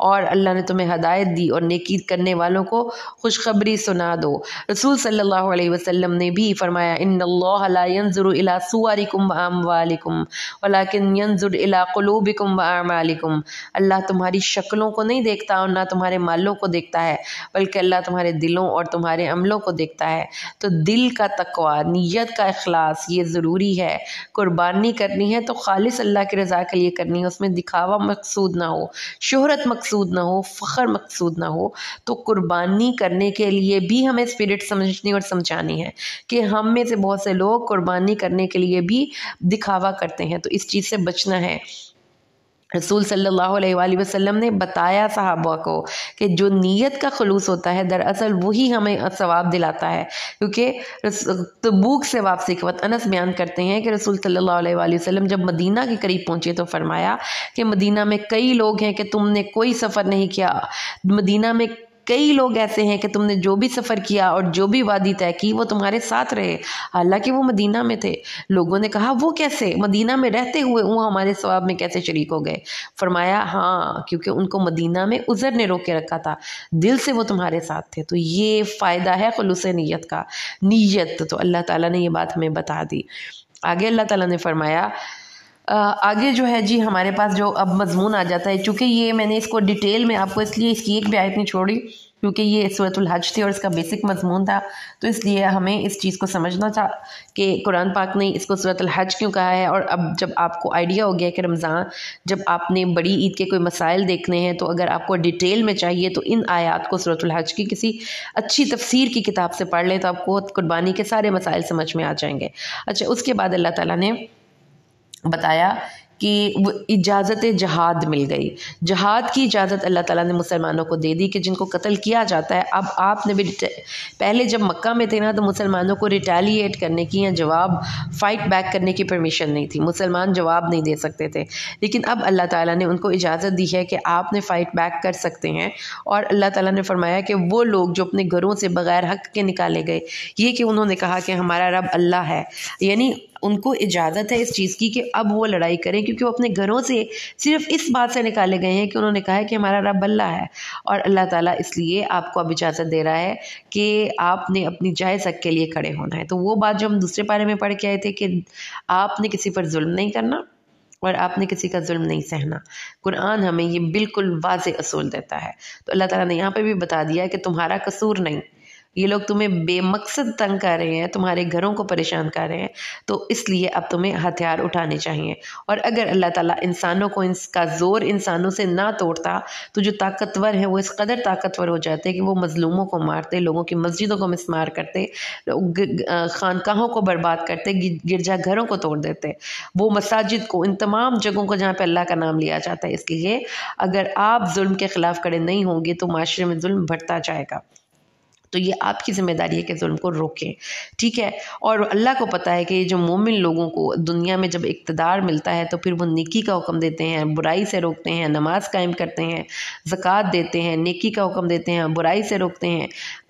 اور اللہ نے تمہیں ہدایت دی اور نیکی کرنے والوں کو خوشخبری سنا دو۔ رسول صلی اللہ علیہ وسلم نے بھی فرمایا ان اللہ لا ينظر الى صورکم واموالکم ولکن ينظر الى قلوبکم واعمالکم، اللہ تمہاری شکلوں کو نہیں دیکھتا اور نہ تمہارے مالوں کو دیکھتا ہے، بلکہ اللہ تمہارے دلوں اور تمہارے عملوں کو دیکھتا ہے۔ تو دل کا تقوی، نیت کا اخلاص یہ ضروری ہے۔ قربانی کرنی ہے تو خالص اللہ کی رضا کے لیے کرنی ہے، اس میں دکھاوا مقصود نہ ہو، شہرت مقصود نہ ہو، فخر مقصود نہ ہو۔ تو قربانی کرنے کے لیے بھی ہمیں اسپرٹ سمجھنی اور سمجھانی ہے کہ ہم میں سے بہت سے لوگ قربانی کرنے کے لیے بھی دکھاوا کرتے ہیں، تو اس چیز سے بچنا ہے۔ رسول صلی اللہ علیہ وآلہ وسلم نے بتایا صحابہ کو کہ جو نیت کا خلوص ہوتا ہے دراصل وہی ہمیں ثواب دلاتا ہے، کیونکہ تبوک سے واپسی کے وقت انس بیان کرتے ہیں کہ رسول صلی اللہ علیہ وآلہ وسلم جب مدینہ کے قریب پہنچے تو فرمایا کہ مدینہ میں کئی لوگ ہیں کہ تم نے کوئی سفر نہیں کیا، مدینہ میں کئی لوگ ایسے ہیں کہ تم نے جو بھی سفر کیا اور جو بھی وادی طے کی وہ تمہارے ساتھ رہے، حالانکہ وہ مدینہ میں تھے۔ لوگوں نے کہا وہ کیسے، مدینہ میں رہتے ہوئے وہ ہمارے ثواب میں کیسے شریک ہو گئے؟ فرمایا ہاں کیونکہ ان کو مدینہ میں عذر نے روک کے رکھا تھا، دل سے وہ تمہارے ساتھ تھے۔ تو یہ فائدہ ہے خلوص نیت کا۔ نیت تو اللہ تعالیٰ نے یہ بات ہمیں بتا دی۔ آگے اللہ تعالیٰ نے فرمایا آگے جو ہے جی ہمارے پاس جو اب مضمون آ جاتا ہے، چونکہ یہ میں نے اس کو ڈیٹیل میں آپ کو اس لیے اس کی ایک بھی آیت نہیں چھوڑی کیونکہ یہ سورۃ الحج تھی اور اس کا بیسک مضمون تھا، تو اس لیے ہمیں اس چیز کو سمجھنا تھا کہ قرآن پاک نے اس کو سورۃ الحج کیوں کہا ہے۔ اور اب جب آپ کو آئیڈیا ہو گیا کہ رمضان جب آپ نے بڑی عید کے کوئی مسائل دیکھنے ہیں تو اگر آپ کو ڈیٹیل میں چاہیے تو ان آیات کو سورۃ الحج کی کسی اچھی تفسیر کی کتاب سے پڑھ لیں تو آپ کو قربانی کے سارے مسائل سمجھ میں آ جائیں گے۔ اچھا، اس کے بعد اللہ تعالیٰ نے بتایا کہ وہ اجازت جہاد مل گئی۔ جہاد کی اجازت اللہ تعالیٰ نے مسلمانوں کو دے دی کہ جن کو قتل کیا جاتا ہے، اب آپ نے بھی پہلے جب مکہ میں تھے نا تو مسلمانوں کو ریٹیلیٹ کرنے کی یا جواب فائٹ بیک کرنے کی پرمیشن نہیں تھی، مسلمان جواب نہیں دے سکتے تھے، لیکن اب اللہ تعالیٰ نے ان کو اجازت دی ہے کہ آپ نے فائٹ بیک کر سکتے ہیں۔ اور اللہ تعالیٰ نے فرمایا کہ وہ لوگ جو اپنے گھروں سے بغیر حق کے نکالے گئے، یہ کہ انہوں نے کہا کہ ہمارا رب اللہ ہے، یعنی ان کو اجازت ہے اس چیز کی کہ اب وہ لڑائی کریں کیونکہ وہ اپنے گھروں سے صرف اس بات سے نکالے گئے ہیں کہ انہوں نے کہا ہے کہ ہمارا رب اللہ ہے۔ اور اللہ تعالیٰ اس لیے آپ کو اب اجازت دے رہا ہے کہ آپ نے اپنی جائز حق کے لیے کھڑے ہونا ہے۔ تو وہ بات جو ہم دوسرے پارے میں پڑھ کے آئے تھے کہ آپ نے کسی پر ظلم نہیں کرنا اور آپ نے کسی کا ظلم نہیں سہنا، قرآن ہمیں یہ بالکل واضح اصول دیتا ہے۔ تو اللہ تعالیٰ نے یہاں پہ بھی بتا دیا کہ تمہارا قصور نہیں، یہ لوگ تمہیں بے مقصد تنگ کر رہے ہیں، تمہارے گھروں کو پریشان کر رہے ہیں، تو اس لیے اب تمہیں ہتھیار اٹھانے چاہیے۔ اور اگر اللہ تعالیٰ انسانوں کو اس کا زور انسانوں سے نہ توڑتا تو جو طاقتور ہیں وہ اس قدر طاقتور ہو جاتے کہ وہ مظلوموں کو مارتے، لوگوں کی مسجدوں کو مسمار کرتے، خانقاہوں کو برباد کرتے، گرجا گھروں کو توڑ دیتے، وہ مساجد کو، ان تمام جگہوں کو جہاں پہ اللہ کا نام لیا جاتا ہے۔ اس لیے اگر آپ ظلم کے خلاف کھڑے نہیں ہوں گے تو معاشرے میں ظلم بڑھتا جائے گا۔ تو یہ آپ کی ذمہ داری ہے کہ ظلم کو روکیں، ٹھیک ہے۔ اور اللہ کو پتہ ہے کہ یہ جو مومن لوگوں کو دنیا میں جب اقتدار ملتا ہے تو پھر وہ نیکی کا حکم دیتے ہیں، برائی سے روکتے ہیں، نماز قائم کرتے ہیں، زکوٰۃ دیتے ہیں، نیکی کا حکم دیتے ہیں، برائی سے روکتے ہیں۔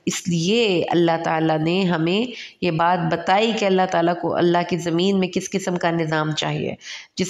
اس لیے اللہ تعالیٰ نے ہمیں یہ بات بتائی کہ اللہ تعالیٰ کو اللہ کی زمین میں کس قسم کا نظام چاہیے،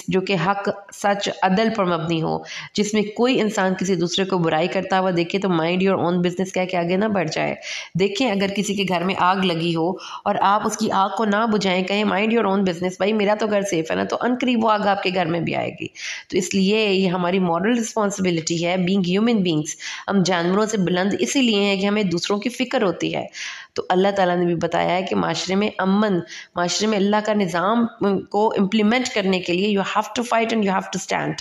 جو کہ حق، سچ، عدل پر مبنی ہو، جس میں کوئی انسان کسی دوسرے کو برائی کرتا ہوا دیکھے تو مائنڈ یور اون بزنس کہہ کے آگے نہ بڑھ جائے۔ دیکھیں اگر کسی کے گھر میں آگ لگی ہو اور آپ اس کی آگ کو نہ بجھائیں، کہیں مائنڈ یور اون بزنس، بھائی میرا تو گھر سیف ہے نا، تو عنقریب وہ آگ آپ کے گھر میں بھی آئے گی۔ تو اس لیے یہ ہماری مورل رسپانسبلٹی ہے، بینگ ہیومن بینگس، ہم جانوروں سے بلند اسی لیے ہیں کہ ہمیں دوسروں کی فکر ہوتی ہے. تو اللہ تعالیٰ نے بھی بتایا ہے کہ معاشرے میں امن، معاشرے میں اللہ کا نظام کو امپلیمنٹ کرنے کے لیے you have to fight and you have to stand.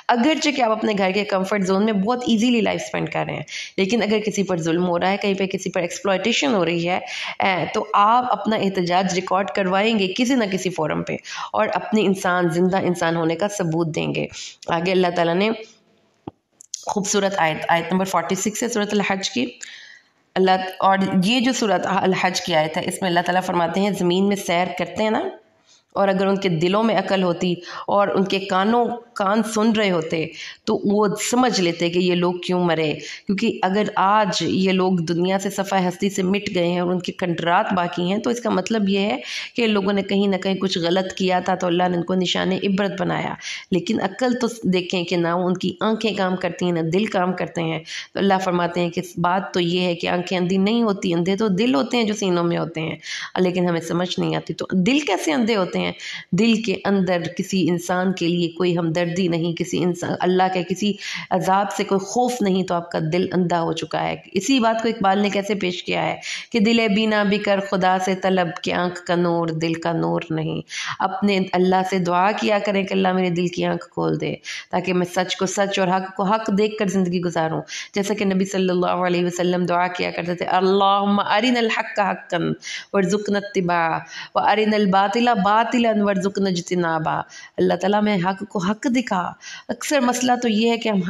اگرچہ کہ آپ اپنے گھر کے کمفرٹ زون میں بہت ایزیلی لائف اسپینڈ کر رہے ہیں، لیکن اگر کسی پر ظلم ہو رہا ہے، کہیں پہ کسی پر ایکسپلائٹیشن ہو رہی ہے، تو آپ اپنا احتجاج ریکارڈ کروائیں گے کسی نہ کسی فورم پہ اور اپنے زندہ انسان ہونے کا ثبوت دیں گے. آگے اللہ تعالیٰ نے خوبصورت آیت نمبر 46 ہے سورۃ الحج کی. اور یہ جو سورۃ الحج کی آیت ہے، اس میں اللہ تعالیٰ فرماتے ہیں زمین میں سیر کرتے ہیں نا، اور اگر ان کے دلوں میں عقل ہوتی اور ان کے کان سن رہے ہوتے تو وہ سمجھ لیتے کہ یہ لوگ کیوں مرے. کیونکہ اگر آج یہ لوگ دنیا سے صفحہ ہستی سے مٹ گئے ہیں اور ان کے کنڈرات باقی ہیں، تو اس کا مطلب یہ ہے کہ لوگوں نے کہیں نہ کہیں کچھ غلط کیا تھا، تو اللہ نے ان کو نشان عبرت بنایا. لیکن عقل تو دیکھیں کہ نہ ان کی آنکھیں کام کرتی ہیں نہ دل کام کرتے ہیں. تو اللہ فرماتے ہیں کہ بات تو یہ ہے کہ آنکھیں اندھی نہیں ہوتی، اندھے تو دل ہوتے ہیں جو سینوں میں ہوتے ہیں، لیکن ہمیں سمجھ نہیں آتی. تو دل کیسے اندھے ہوتے ہیں؟ دل کے اندر کسی انسان کے لیے کوئی ہمدردی نہیں، کسی انسان اللہ کے کسی عذاب سے کوئی خوف نہیں، تو آپ کا دل اندھا ہو چکا ہے. اسی بات کو اقبال نے کیسے پیش کیا ہے کہ دل بینا بکر خدا سے طلب کہ آنکھ کا نور دل کا نور نہیں. اپنے اللہ سے دعا کیا کریں کہ اللہ میرے دل کی آنکھ کھول دے تاکہ میں سچ کو سچ اور حق کو حق دیکھ کر زندگی گزاروں. جیسا کہ نبی صلی اللہ علیہ وسلم دعا کیا کرتے تھے، اللہم ارنا الحق حقا وارزقنا اتباعہ وارنا الباطل باطلا وارزقنا اجتنابہ. اللہ تعالیٰ میں حق کو حق دکھا. اکثر مسئلہ تو یہ ہے کہ ہم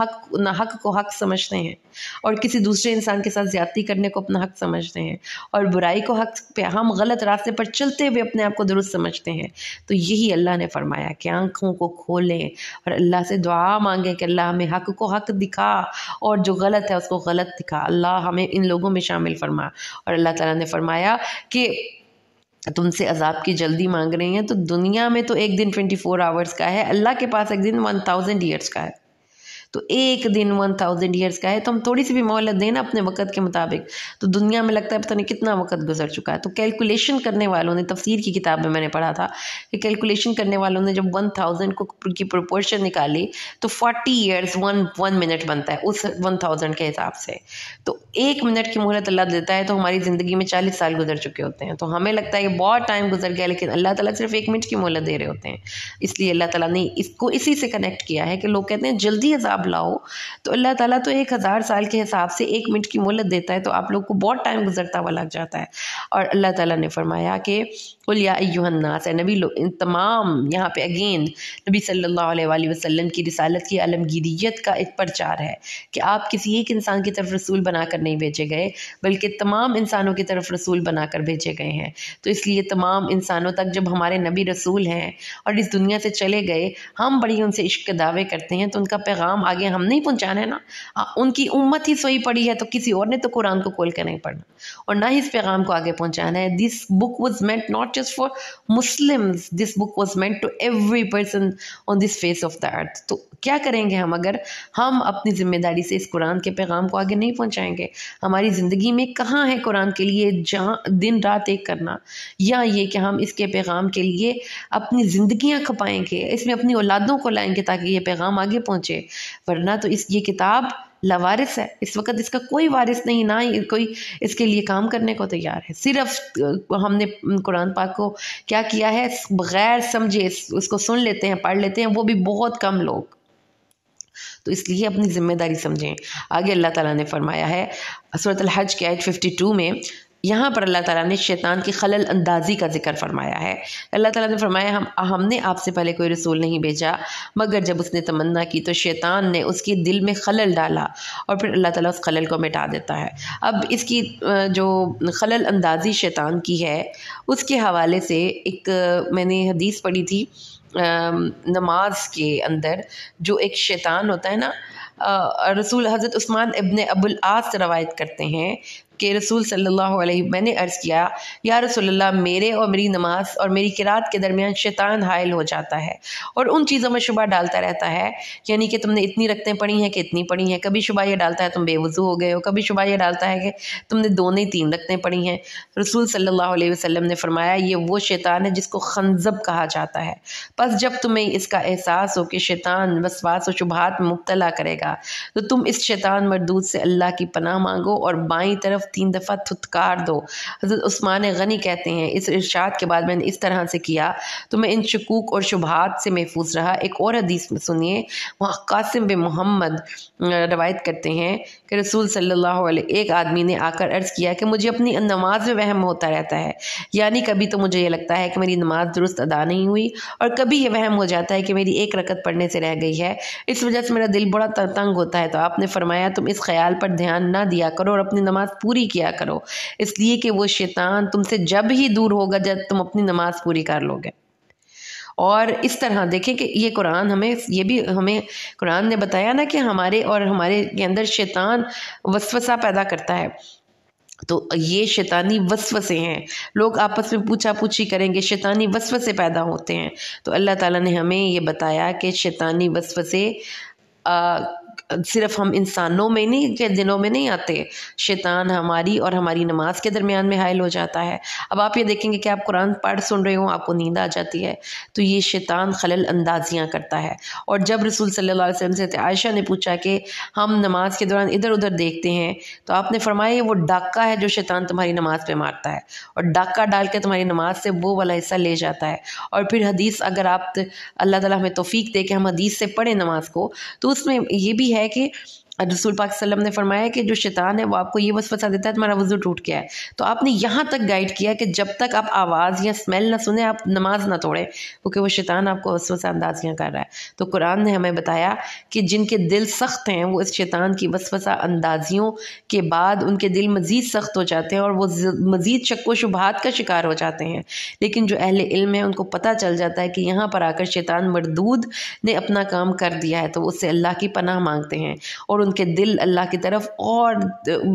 حق کو حق سمجھتے ہیں اور کسی دوسرے انسان کے ساتھ زیادتی کرنے کو اپنا حق سمجھتے ہیں، اور برائی کو حق پہ ہم غلط راستے پر چلتے ہوئے اپنے آپ کو درست سمجھتے ہیں. تو یہی اللہ نے فرمایا کہ آنکھوں کو کھولیں اور اللہ سے دعا مانگیں کہ اللہ ہمیں حق کو حق دکھا اور جو غلط ہے اس کو غلط دکھا. اللہ ہمیں ان لوگوں میں شامل فرما. اور اللہ تعالیٰ نے فرمایا کہ تم سے عذاب کی جلدی مانگ رہی ہیں، تو دنیا میں تو ایک دن 24 آورز کا ہے، اللہ کے پاس ایک دن 1000 ایئرز کا ہے. تو ایک دن 1000 ایئرز کا ہے، تو ہم تھوڑی سی بھی مہلت دیں نا اپنے وقت کے مطابق، تو دنیا میں لگتا ہے پتہ نہیں کتنا وقت گزر چکا ہے. تو کیلکولیشن کرنے والوں نے، تفسیر کی کتاب میں نے پڑھا تھا کہ کیلکولیشن کرنے والوں نے جب 1000 کی پروپورشن نکالی تو 40 ایئرز 1 منٹ بنتا ہے اس 1000 کے حساب سے. تو 1 منٹ کی مہلت اللہ دیتا ہے تو ہماری زندگی میں 40 سال گزر چکے ہوتے ہیں. تو ہمیں لگتا ہے کہ بہت ٹائم گزر گیا، لیکن اللہ تعالیٰ صرف 1 منٹ کی مہلت دے رہے ہوتے ہیں. اس لیے اللہ تعالیٰ نے اس کو اسی سے کنیکٹ کیا ہے کہ لوگ کہتے ہیں جلدی عذاب لاؤ، تو اللہ تعالیٰ تو 1000 سال کے حساب سے 1 منٹ کی مہلت دیتا ہے، تو آپ لوگ کو بہت ٹائم گزرتا ہوا لگ جاتا ہے. اور اللہ تعالیٰ نے فرمایا کہ قل یا ایھا الناس، اے نبی لوگ، ان تمام یہاں پہ اگین نبی صلی اللہ علیہ وآلہ وسلم کی رسالت کی عالمگیریت کا ایک پرچار ہے کہ آپ کسی ایک انسان کی طرف رسول بنا کر نہیں بھیجے گئے، بلکہ تمام انسانوں کی طرف رسول بنا کر بھیجے گئے ہیں. تو اس لیے تمام انسانوں تک جب ہمارے نبی رسول ہیں اور اس دنیا سے چلے گئے، ہم بڑی ان سے عشق کے دعوے کرتے ہیں، تو ان کا پیغام آگے ہم نہیں پہنچانا ہے نا. ان کی امت ہی سوئی پڑی ہے تو کسی اور نے تو قرآن کو کھول کے نہیں پڑھنا اور نہ ہی اس پیغام کو آگے پہنچانا ہے. This book was meant not just for Muslims, this book was meant to every person on this face of the earth. تو کیا کریں گے ہم اگر ہم اپنی ذمہ داری سے اس قرآن کے پیغام کو آگے نہیں پہنچائیں گے؟ ہماری زندگی میں کہاں ہے قرآن کے لیے جہاں دن رات ایک کرنا، یا یہ کہ ہم اس کے پیغام کے لیے اپنی زندگیاں کھپائیں گے، اس میں اپنی اولادوں کو لائیں گے تاکہ یہ پیغام آگے پہنچے. ورنہ تو یہ کتاب لاوارث ہے. اس وقت اس کا کوئی وارث نہیں، نہ ہی کوئی اس کے لیے کام کرنے کو تیار ہے. صرف ہم نے قرآن پاک کو کیا کیا ہے، بغیر سمجھے اس کو سن لیتے ہیں، پڑھ لیتے ہیں، وہ بھی بہت کم لوگ. تو اس لیے اپنی ذمہ داری سمجھیں. آگے اللہ تعالیٰ نے فرمایا ہے سورۃ الحج کی آیت 52 میں، یہاں پر اللہ تعالیٰ نے شیطان کی خلل اندازی کا ذکر فرمایا ہے. اللہ تعالیٰ نے فرمایا ہم نے آپ سے پہلے کوئی رسول نہیں بھیجا مگر جب اس نے تمنا کی تو شیطان نے اس کے دل میں خلل ڈالا اور پھر اللہ تعالیٰ اس خلل کو مٹا دیتا ہے. اب اس کی جو خلل اندازی شیطان کی ہے اس کے حوالے سے ایک میں نے حدیث پڑھی تھی، نماز کے اندر جو ایک شیطان ہوتا ہے نا، رسول حضرت عثمان ابن ابو العاص روایت کرتے ہیں کہ رسول صلی اللہ علیہ، میں نے عرض کیا یا رسول اللہ، میرے اور میری نماز اور میری قرات کے درمیان شیطان حائل ہو جاتا ہے اور ان چیزوں میں شبہ ڈالتا رہتا ہے، یعنی کہ تم نے اتنی رکعتیں پڑھی ہیں کہ اتنی پڑھی ہیں. کبھی شبہ یہ ڈالتا ہے تم بے وضو ہو گئے ہو، کبھی شبہ یہ ڈالتا ہے کہ تم نے 2 نہیں 3 رکعتیں پڑھی ہیں. رسول صلی اللہ علیہ وسلم نے فرمایا یہ وہ شیطان ہے جس کو خنزب کہا جاتا ہے. پس جب تمہیں اس کا احساس ہو کہ شیطان وسواس و شبہات میں مبتلا کرے گا تو تم اس شیطان مردود سے اللہ کی پناہ مانگو اور بائیں طرف 3 دفعہ تھتکار دو۔ حضرت عثمان غنی کہتے ہیں اس ارشاد کے بعد میں نے اس طرح سے کیا تو میں ان شکوک اور شبہات سے محفوظ رہا۔ ایک اور حدیث میں سنیے، وہاں قاسم بن محمد روایت کرتے ہیں کہ رسول صلی اللہ علیہ ایک آدمی نے آ کر عرض کیا کہ مجھے اپنی نماز میں وہم ہوتا رہتا ہے، یعنی کبھی تو مجھے یہ لگتا ہے کہ میری نماز درست ادا نہیں ہوئی اور کبھی یہ وہم ہو جاتا ہے کہ میری ایک رکعت پڑھنے سے رہ گئی ہے، اس وجہ سے میرا دل بڑا تنگ ہوتا ہے۔ تو آپ نے فرمایا تم اس خیال پر دھیان نہ دیا کرو اور اپنی نماز پوری کیا کرو، اس لیے کہ وہ شیطان تم سے جب ہی دور ہوگا جب تم اپنی نماز پوری کر لو گے۔ اور اس طرح دیکھیں کہ یہ قرآن ہمیں قرآن نے بتایا نا کہ ہمارے کے اندر شیطان وسوسہ پیدا کرتا ہے، تو یہ شیطانی وسوسے ہیں، لوگ آپس میں پوچھا پوچھی کریں گے، شیطانی وسوسے پیدا ہوتے ہیں۔ تو اللہ تعالیٰ نے ہمیں یہ بتایا کہ شیطانی وسوسے صرف ہم انسانوں میں نہیں کہ دنوں میں نہیں آتے، شیطان ہماری اور ہماری نماز کے درمیان میں حائل ہو جاتا ہے۔ اب آپ یہ دیکھیں گے کہ آپ قرآن پڑھ سن رہے ہوں، آپ کو نیند آ جاتی ہے، تو یہ شیطان خلل اندازیاں کرتا ہے۔ اور جب رسول صلی اللہ علیہ وسلم سے عائشہ نے پوچھا کہ ہم نماز کے دوران ادھر ادھر دیکھتے ہیں، تو آپ نے فرمایا یہ وہ ڈاکہ ہے جو شیطان تمہاری نماز پہ مارتا ہے، اور ڈاکہ ڈال کے تمہاری نماز سے وہ والا حصہ لے جاتا ہے۔ اور پھر حدیث اگر آپ اللہ تعالیٰ ہمیں توفیق دے کہ ہم حدیث سے پڑھیں نماز کو، تو اس میں یہ بھی ہے کہ رسول پاک صلی اللہ علیہ وسلم نے فرمایا کہ جو شیطان ہے وہ آپ کو یہ وسوسہ دیتا ہے تمہارا وضو ٹوٹ گیا ہے، تو آپ نے یہاں تک گائیڈ کیا کہ جب تک آپ آواز یا اسمیل نہ سنیں آپ نماز نہ توڑیں، کیونکہ وہ شیطان آپ کو وسوسہ اندازیاں کر رہا ہے۔ تو قرآن نے ہمیں بتایا کہ جن کے دل سخت ہیں وہ اس شیطان کی وسوسہ اندازیوں کے بعد ان کے دل مزید سخت ہو جاتے ہیں اور وہ مزید شک و شبہات کا شکار ہو جاتے ہیں، لیکن جو اہل علم ہیں ان کو پتہ چل جاتا ہے کہ یہاں پر آ کر شیطان مردود نے اپنا کام کر دیا ہے، تو اس سے اللہ کی پناہ مانگتے ہیں اور ان کے دل اللہ کی طرف اور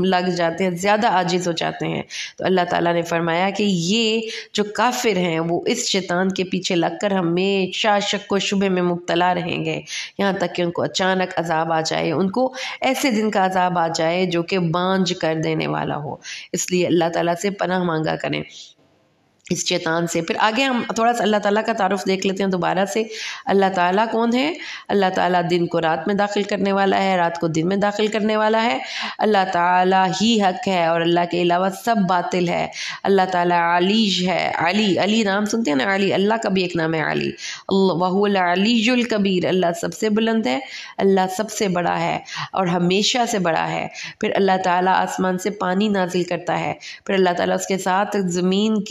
لگ جاتے ہیں، زیادہ عاجز ہو جاتے ہیں۔ تو اللہ تعالیٰ نے فرمایا کہ یہ جو کافر ہیں وہ اس شیطان کے پیچھے لگ کر ہمیشہ شک و شبہ میں مبتلا رہیں گے، یہاں تک کہ ان کو اچانک عذاب آ جائے، ان کو ایسے دن کا عذاب آ جائے جو کہ بانجھ کر دینے والا ہو۔ اس لیے اللہ تعالیٰ سے پناہ مانگا کریں اس شیطان سے۔ پھر آگے ہم تھوڑا سا اللہ تعالیٰ کا تعارف دیکھ لیتے ہیں دوبارہ سے۔ اللہ تعالیٰ کون ہے؟ اللہ تعالیٰ دن کو رات میں داخل کرنے والا ہے، رات کو دن میں داخل کرنے والا ہے۔ اللہ تعالیٰ ہی حق ہے اور اللہ کے علاوہ سب باطل ہے۔ اللہ تعالیٰ علیج ہے، علی نام سنتے ہیں نا، علی، اللہ کا بھی ایک نام ہے علی، وَهُوَ الْعَلِيُّ الْكَبِيرُ، اللہ سب سے بلند ہے، اللہ سب سے بڑا ہے اور ہمیشہ سے بڑا ہے۔ پھر اللہ تعالیٰ آسمان سے پانی نازل کرتا ہے، پھر اللہ تعالیٰ اس کے ساتھ زمین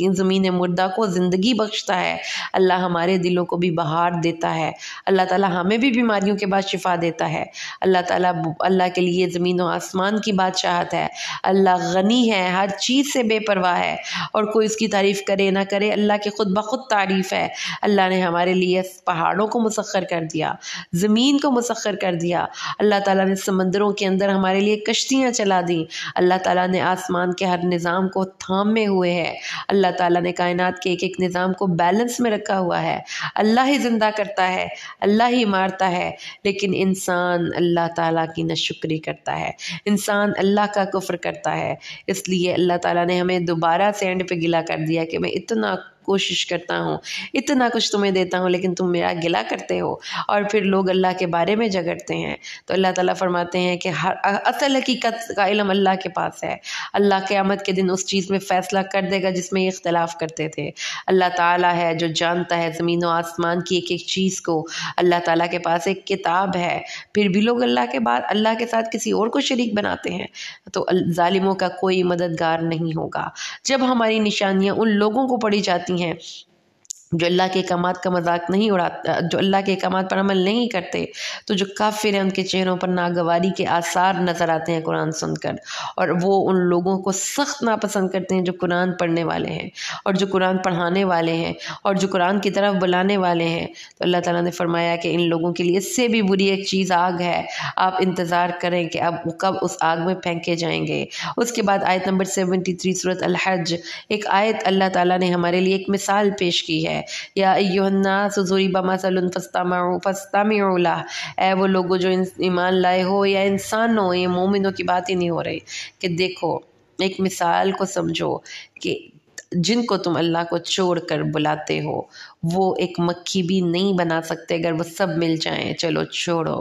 مردہ کو زندگی بخشتا ہے، اللہ ہمارے دلوں کو بھی بہار دیتا ہے، اللہ تعالیٰ ہمیں بھی بیماریوں کے بعد شفا دیتا ہے، اللہ کے لیے زمین و آسمان کی بادشاہت ہے، اللہ غنی ہے، ہر چیز سے بے پرواہ ہے اور کوئی اس کی تعریف کرے نہ کرے، اللہ کی خود بخود تعریف ہے۔ اللہ نے ہمارے لیے پہاڑوں کو مسخر کر دیا، زمین کو مسخر کر دیا، اللہ تعالیٰ نے سمندروں کے اندر ہمارے لیے کشتیاں چلا دیں، اللہ تعالیٰ نے آسمان کے ہر نظام کو تھامے ہوئے ہے، اللہ تعالیٰ نے کائنات کے ایک ایک نظام کو بیلنس میں رکھا ہوا ہے، اللہ ہی زندہ کرتا ہے، اللہ ہی مارتا ہے، لیکن انسان اللہ تعالیٰ کی ناشکری کرتا ہے، انسان اللہ کا کفر کرتا ہے۔ اس لیے اللہ تعالیٰ نے ہمیں دوبارہ سے اینڈ پہ گلا کر دیا کہ میں اتنا کوشش کرتا ہوں، اتنا کچھ تمہیں دیتا ہوں، لیکن تم میرا گلا کرتے ہو، اور پھر لوگ اللہ کے بارے میں جھگڑتے ہیں۔ تو اللہ تعالیٰ فرماتے ہیں کہ ہر اصل حقیقت کا علم اللہ کے پاس ہے، اللہ قیامت کے دن اس چیز میں فیصلہ کر دے گا جس میں یہ اختلاف کرتے تھے۔ اللہ تعالیٰ ہے جو جانتا ہے زمین و آسمان کی ایک ایک چیز کو، اللہ تعالیٰ کے پاس ایک کتاب ہے، پھر بھی لوگ اللہ کے ساتھ کسی اور کو شریک بناتے ہیں، تو ظالموں کا کوئی مددگار نہیں ہوگا۔ جب ہماری نشانیاں ان لوگوں کو پڑھی جاتی ہیں جو اللہ کے احکامات کا مذاق نہیں اڑاتا، جو اللہ کے احکامات پر عمل نہیں کرتے، تو جو کافر ہیں ان کے چہروں پر ناگواری کے آثار نظر آتے ہیں قرآن سن کر، اور وہ ان لوگوں کو سخت ناپسند کرتے ہیں جو قرآن پڑھنے والے ہیں اور جو قرآن پڑھانے والے ہیں اور جو قرآن کی طرف بلانے والے ہیں۔ تو اللہ تعالیٰ نے فرمایا کہ ان لوگوں کے لیے اس سے بھی بری ایک چیز آگ ہے، آپ انتظار کریں کہ اب کب اس آگ میں پھینکے جائیں گے۔ اس کے بعد آیت نمبر 73 سورۃ الحج، ایک آیت اللہ تعالیٰ نے ہمارے لیے ایک مثال پیش کی ہے، یا ایھا الناس ضرب مثل فاستمعوا لہ، اے وہ لوگوں جو ایمان لائے ہو یا انسانوں، یہ مومنوں کی بات ہی نہیں ہو رہی، کہ دیکھو ایک مثال کو سمجھو کہ جن کو تم اللہ کو چھوڑ کر بلاتے ہو وہ ایک مکھی بھی نہیں بنا سکتے اگر وہ سب مل جائیں، چلو چھوڑو،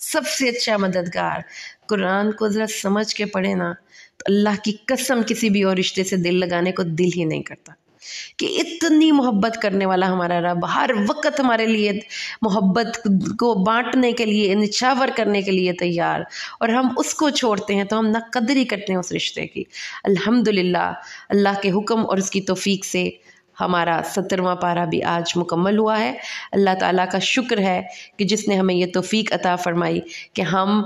سب سے اچھا مددگار۔ قرآن کو ذرا سمجھ کے پڑھے نا تو اللہ کی قسم کسی بھی اور رشتے سے دل لگانے کو دل ہی نہیں کرتا، کہ اتنی محبت کرنے والا ہمارا رب ہر وقت ہمارے لیے محبت کو بانٹنے کے لیے، نچھاور کرنے کے لیے تیار، اور ہم اس کو چھوڑتے ہیں تو ہم نہ قدری کرتے ہیں اس رشتے کی۔ الحمدللہ اللہ کے حکم اور اس کی توفیق سے ہمارا 70واں پارہ بھی آج مکمل ہوا ہے۔ اللہ تعالیٰ کا شکر ہے کہ جس نے ہمیں یہ توفیق عطا فرمائی کہ ہم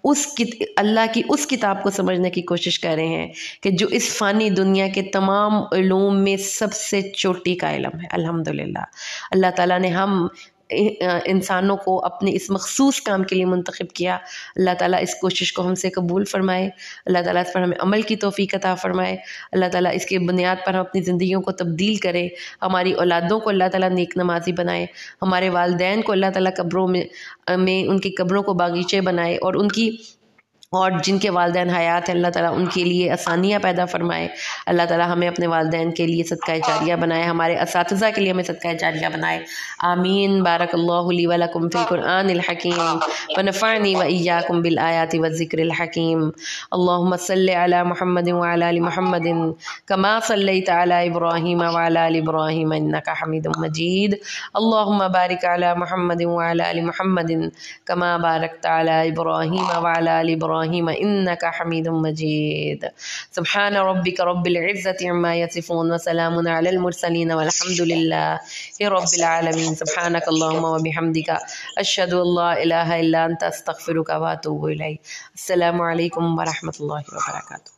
اللہ کی اس کتاب کو سمجھنے کی کوشش کر رہے ہیں کہ جو اس فانی دنیا کے تمام علوم میں سب سے چوٹی کا علم ہے۔ الحمدللہ اللہ تعالیٰ نے ہم انسانوں کو اپنے اس مخصوص کام کے لیے منتخب کیا۔ اللہ تعالیٰ اس کوشش کو ہم سے قبول فرمائے، اللہ تعالیٰ اس پر ہمیں عمل کی توفیق عطا فرمائے، اللہ تعالیٰ اس کے بنیاد پر ہم اپنی زندگیوں کو تبدیل کرے، ہماری اولادوں کو اللہ تعالیٰ نیک نمازی بنائے، ہمارے والدین کو اللہ تعالیٰ قبروں میں ان کی قبروں کو باغیچے بنائے، اور جن کے والدین حیات ہیں اللہ تعالیٰ ان کے لیے آسانیاں پیدا فرمائے۔ اللہ تعالیٰ ہمیں اپنے والدین کے لیے صدقہ جاریہ بنائے، ہمارے اساتذہ کے لیے ہمیں صدقہ جاریہ بنائے۔ آمین۔ بارک اللہ لی ولکم فی القرآن الحکیم ونفعنی وإیاکم بالآیات والذکر الحکیم۔ اللہم صلی علی محمد وعلی آل محمد کما صلیت علی ابراہیم وعلی آل ابراہیم انک حمید مجید۔ اللہم بارک علی محمد وعلی آل محمد کما بارکت علی ابراہیم وعلی آل ابراہیم انک حمید مجید۔ سبحان ربک رب العزت عما یصفون وسلام علی المرسلین والحمد للہ رب العالمین۔ سبحانک اللہم وبحمدک اشہد ان لا الہ الا انت استغفرک واتوب الیک۔ السلام علیکم ورحمۃ اللہ وبرکاتہ۔